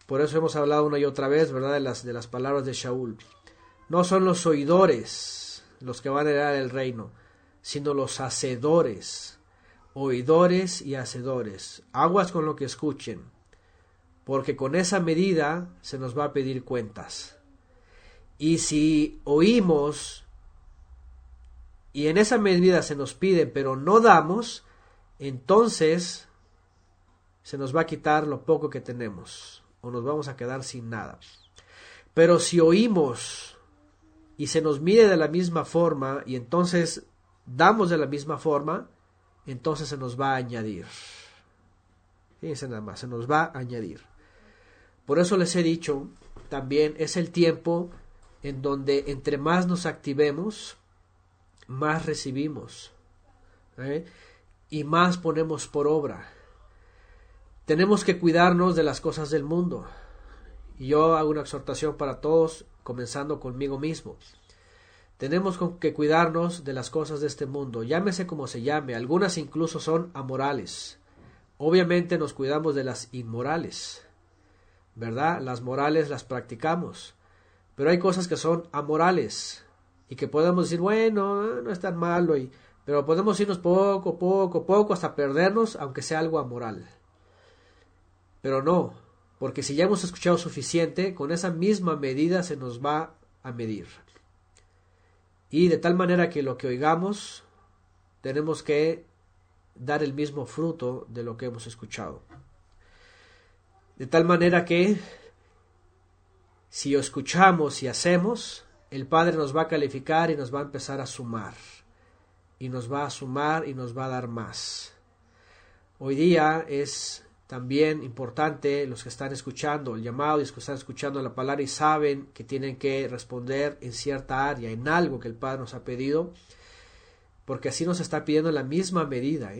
Por eso hemos hablado una y otra vez, ¿verdad?, de las palabras de Shaul. No son los oidores los que van a heredar el reino, sino los hacedores. Oidores y hacedores. Aguas con lo que escuchen, porque con esa medida se nos va a pedir cuentas. Y si oímos y en esa medida se nos pide, pero no damos, entonces se nos va a quitar lo poco que tenemos, o nos vamos a quedar sin nada. Pero si oímos y se nos mide de la misma forma y entonces damos de la misma forma, entonces se nos va a añadir. Fíjense nada más, se nos va a añadir. Por eso les he dicho, también es el tiempo en donde entre más nos activemos, más recibimos, y más ponemos por obra. Tenemos que cuidarnos de las cosas del mundo. Y yo hago una exhortación para todos, comenzando conmigo mismo. Tenemos que cuidarnos de las cosas de este mundo, llámese como se llame, algunas incluso son amorales. Obviamente nos cuidamos de las inmorales, ¿verdad? Las morales las practicamos, pero hay cosas que son amorales y que podemos decir, bueno, no es tan malo, pero podemos irnos poco hasta perdernos, aunque sea algo amoral. Pero no, porque si ya hemos escuchado suficiente, con esa misma medida se nos va a medir. Y de tal manera que lo que oigamos, tenemos que dar el mismo fruto de lo que hemos escuchado. De tal manera que si escuchamos y hacemos, el Padre nos va a calificar y nos va a empezar a sumar. Y nos va a sumar y nos va a dar más. Hoy día es también importante los que están escuchando el llamado y los que están escuchando la palabra y saben que tienen que responder en cierta área, en algo que el Padre nos ha pedido, porque así nos está pidiendo en la misma medida,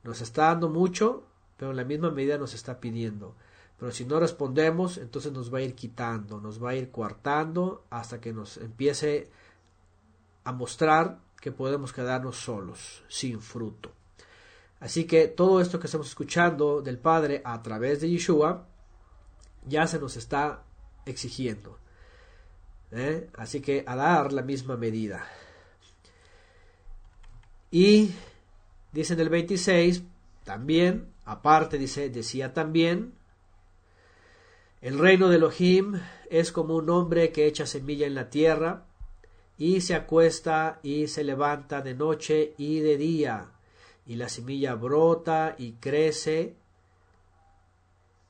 Nos está dando mucho, pero en la misma medida nos está pidiendo. Pero si no respondemos, entonces nos va a ir quitando, nos va a ir coartando hasta que nos empiece a mostrar que podemos quedarnos solos, sin fruto. Así que todo esto que estamos escuchando del Padre a través de Yeshua ya se nos está exigiendo. Así que a dar la misma medida. Y dice en el 26, también, aparte decía también, el reino de Elohim es como un hombre que echa semilla en la tierra y se acuesta y se levanta de noche y de día. Y la semilla brota y crece,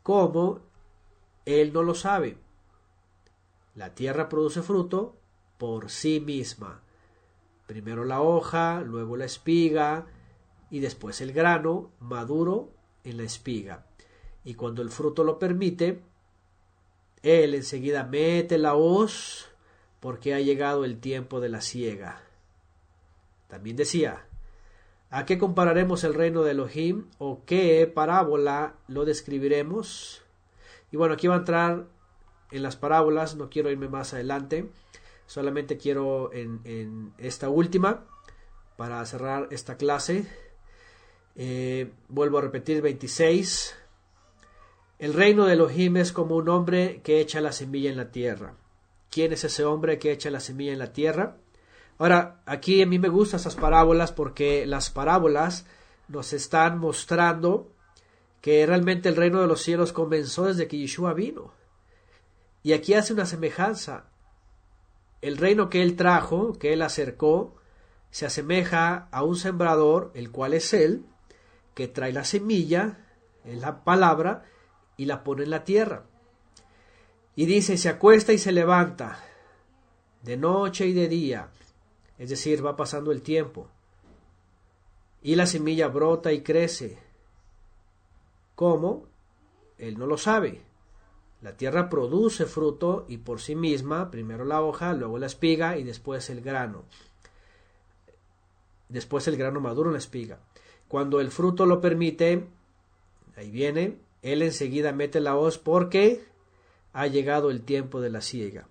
como él no lo sabe. La tierra produce fruto por sí misma. Primero la hoja, luego la espiga y después el grano maduro en la espiga. Y cuando el fruto lo permite, él enseguida mete la hoz porque ha llegado el tiempo de la siega. También decía, ¿a qué compararemos el reino de Elohim? ¿O qué parábola lo describiremos? Y bueno, aquí va a entrar en las parábolas, no quiero irme más adelante, solamente quiero en esta última, para cerrar esta clase. Vuelvo a repetir, 26. El reino de Elohim es como un hombre que echa la semilla en la tierra. ¿Quién es ese hombre que echa la semilla en la tierra? Ahora, aquí a mí me gustan esas parábolas porque las parábolas nos están mostrando que realmente el reino de los cielos comenzó desde que Yeshua vino. Y aquí hace una semejanza. El reino que él trajo, que él acercó, se asemeja a un sembrador, el cual es él, que trae la semilla, en la palabra, y la pone en la tierra. Y dice, se acuesta y se levanta, de noche y de día. Es decir, va pasando el tiempo. Y la semilla brota y crece. ¿Cómo? Él no lo sabe. La tierra produce fruto y por sí misma, primero la hoja, luego la espiga y después el grano. Después el grano maduro en la espiga. Cuando el fruto lo permite, ahí viene, él enseguida mete la hoz porque ha llegado el tiempo de la siega.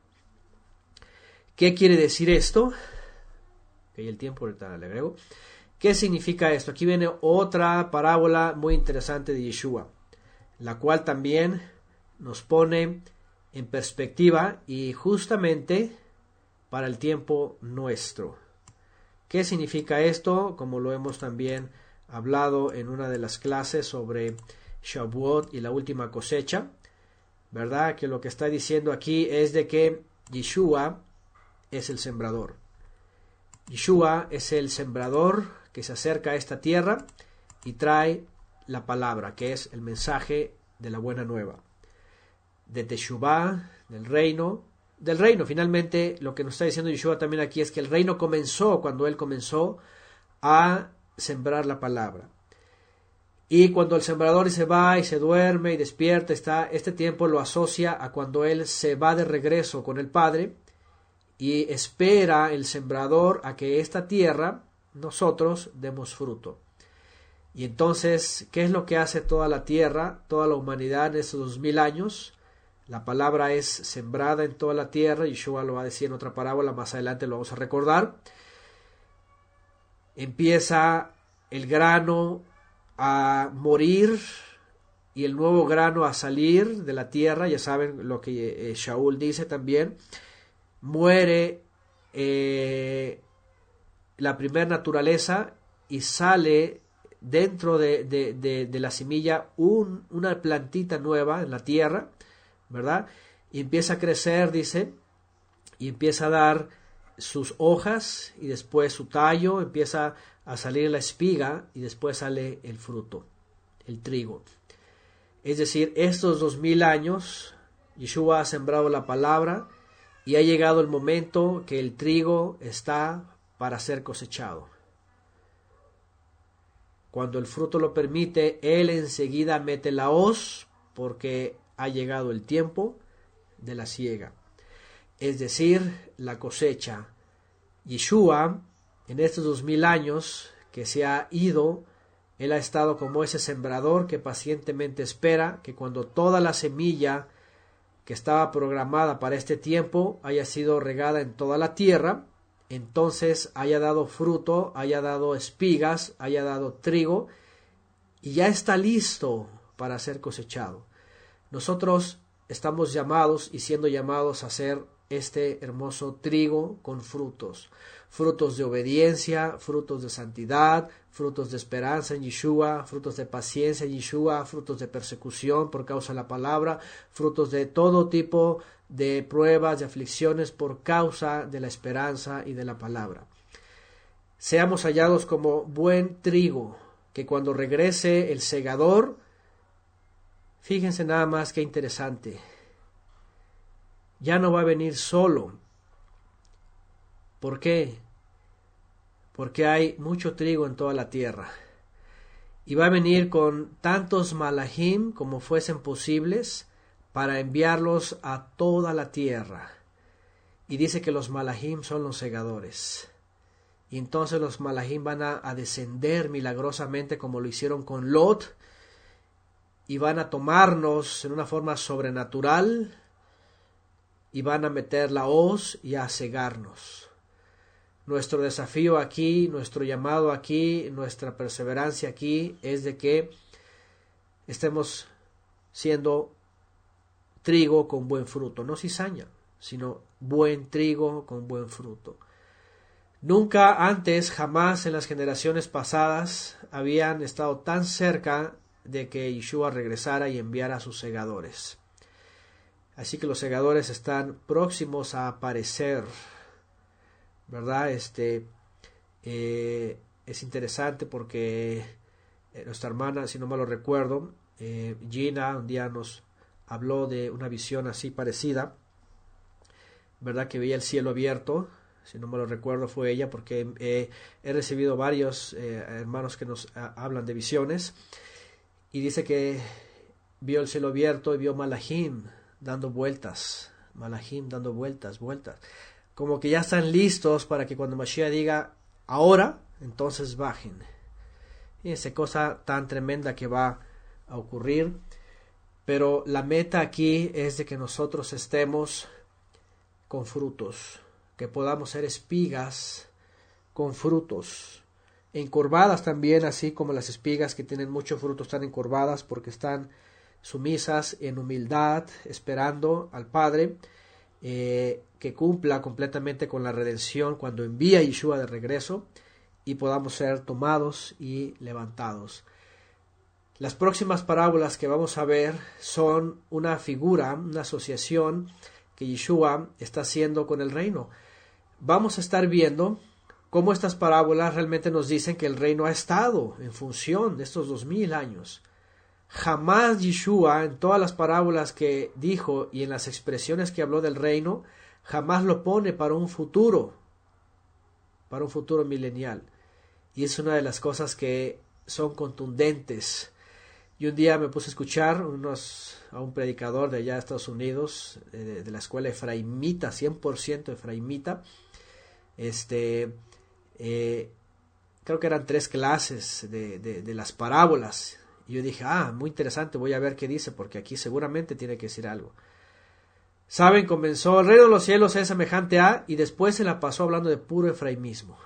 ¿Qué quiere decir esto? El tiempo ahorita le agrego. ¿Qué significa esto? Aquí viene otra parábola muy interesante de Yeshua, la cual también nos pone en perspectiva y justamente para el tiempo nuestro. ¿Qué significa esto? Como lo hemos también hablado en una de las clases sobre Shavuot y la última cosecha, ¿verdad? Que lo que está diciendo aquí es de que Yeshua es el sembrador. Yeshua es el sembrador que se acerca a esta tierra y trae la palabra, que es el mensaje de la buena nueva, de Teshuvá, del reino del reino. Finalmente, lo que nos está diciendo Yeshua también aquí es que el reino comenzó cuando Él comenzó a sembrar la palabra. Y cuando el sembrador se va y se duerme y despierta, este tiempo lo asocia a cuando Él se va de regreso con el Padre y espera el sembrador a que esta tierra, nosotros, demos fruto. Y entonces, ¿qué es lo que hace toda la tierra, toda la humanidad en estos 2000 años? La palabra es sembrada en toda la tierra. Yeshua lo va a decir en otra parábola, más adelante lo vamos a recordar. Empieza el grano a morir y el nuevo grano a salir de la tierra. Ya saben lo que Shaul dice también. Muere la primera naturaleza y sale dentro de la semilla una plantita nueva en la tierra, ¿verdad? Y empieza a crecer, dice, y empieza a dar sus hojas y después su tallo, empieza a salir la espiga y después sale el fruto, el trigo. Es decir, estos 2000 años, Yeshua ha sembrado la palabra y ha llegado el momento que el trigo está para ser cosechado. Cuando el fruto lo permite, Él enseguida mete la hoz porque ha llegado el tiempo de la siega, es decir, la cosecha. Yeshua, en estos 2000 años que se ha ido, Él ha estado como ese sembrador que pacientemente espera que cuando toda la semilla que estaba programada para este tiempo haya sido regada en toda la tierra, entonces haya dado fruto, haya dado espigas, haya dado trigo, y ya está listo para ser cosechado. Nosotros estamos llamados y siendo llamados a ser este hermoso trigo con frutos, frutos de obediencia, frutos de santidad, frutos de esperanza en Yeshua, frutos de paciencia en Yeshua, frutos de persecución por causa de la palabra, frutos de todo tipo de pruebas, de aflicciones por causa de la esperanza y de la palabra. Seamos hallados como buen trigo, que cuando regrese el segador, fíjense nada más qué interesante, ya no va a venir solo. ¿Por qué? Porque hay mucho trigo en toda la tierra. Y va a venir con tantos malachim como fuesen posibles para enviarlos a toda la tierra. Y dice que los malachim son los segadores. Y entonces los malachim van a descender milagrosamente como lo hicieron con Lot. Y van a tomarnos en una forma sobrenatural. Y van a meter la hoz y a cegarnos. Nuestro desafío aquí, nuestro llamado aquí, nuestra perseverancia aquí es de que estemos siendo trigo con buen fruto, no cizaña, sino buen trigo con buen fruto. Nunca antes, jamás en las generaciones pasadas habían estado tan cerca de que Yeshua regresara y enviara a sus segadores. Así que los segadores están próximos a aparecer, ¿verdad? Es interesante porque nuestra hermana, si no me lo recuerdo, Gina, un día nos habló de una visión así parecida, ¿verdad? Que veía el cielo abierto, si no me lo recuerdo fue ella, porque he recibido varios hermanos que nos hablan de visiones, y dice que vio el cielo abierto y vio malachim dando vueltas, vueltas, como que ya están listos para que cuando Mashiach diga ahora, entonces bajen. Y esa cosa tan tremenda que va a ocurrir. Pero la meta aquí es de que nosotros estemos con frutos, que podamos ser espigas con frutos, encorvadas también, así como las espigas que tienen mucho fruto están encorvadas porque están sumisas en humildad, esperando al Padre que cumpla completamente con la redención cuando envía a Yeshua de regreso y podamos ser tomados y levantados. Las próximas parábolas que vamos a ver son una figura, una asociación que Yeshua está haciendo con el reino. Vamos a estar viendo cómo estas parábolas realmente nos dicen que el reino ha estado en función de estos 2000 años. Jamás Yeshua, en todas las parábolas que dijo y en las expresiones que habló del reino, jamás lo pone para un futuro milenial. Y es una de las cosas que son contundentes. Y un día me puse a escuchar a un predicador de allá de Estados Unidos, de la escuela efraimita, 100% efraimita. Creo que eran 3 clases de las parábolas. Y yo dije, muy interesante, voy a ver qué dice, porque aquí seguramente tiene que decir algo. Saben, comenzó, el reino de los cielos es semejante a, y después se la pasó hablando de puro efraimismo.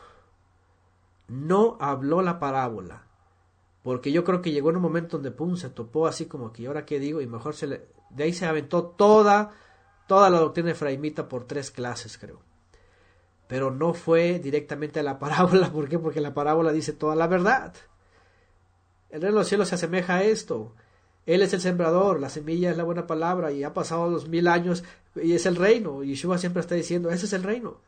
No habló la parábola, porque yo creo que llegó en un momento donde se topó así como que, ¿y ahora qué digo? Y mejor de ahí se aventó toda la doctrina efraimita por 3 clases, creo. Pero no fue directamente a la parábola. ¿Por qué? Porque la parábola dice toda la verdad. El reino de los cielos se asemeja a esto. Él es el sembrador, la semilla es la buena palabra, y ha pasado 2000 años y es el reino. Y Yeshua siempre está diciendo, ese es el reino.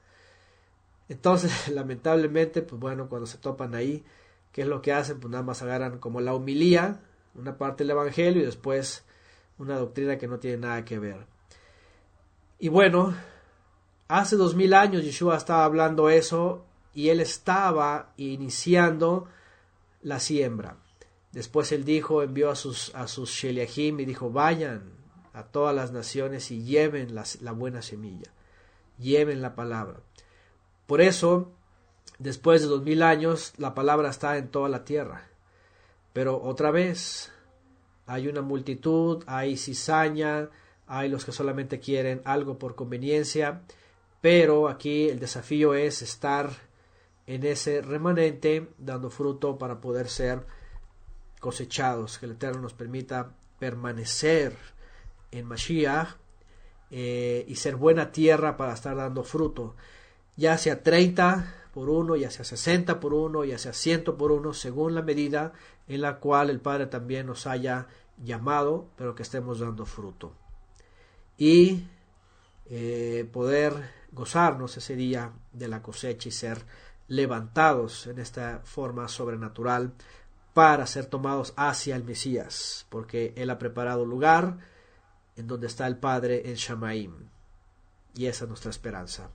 Entonces, lamentablemente, pues bueno, cuando se topan ahí, ¿qué es lo que hacen? Pues nada más agarran como la homilía, una parte del evangelio, y después una doctrina que no tiene nada que ver. Y bueno, hace 2000 años Yeshua estaba hablando eso, y él estaba iniciando la siembra. Después él envió a sus sheliachim y dijo, vayan a todas las naciones y lleven la buena semilla, lleven la palabra. Por eso, después de 2000 años, la palabra está en toda la tierra. Pero otra vez, hay una multitud, hay cizaña, hay los que solamente quieren algo por conveniencia, pero aquí el desafío es estar en ese remanente, dando fruto para poder ser cosechados, que el Eterno nos permita permanecer en Mashiach y ser buena tierra para estar dando fruto, ya sea 30 por 1, ya sea 60 por 1, ya sea 100 por 1, según la medida en la cual el Padre también nos haya llamado, pero que estemos dando fruto. Y poder gozarnos ese día de la cosecha y ser levantados en esta forma sobrenatural para ser tomados hacia el Mesías, porque Él ha preparado lugar en donde está el Padre en Shamaim, y esa es nuestra esperanza.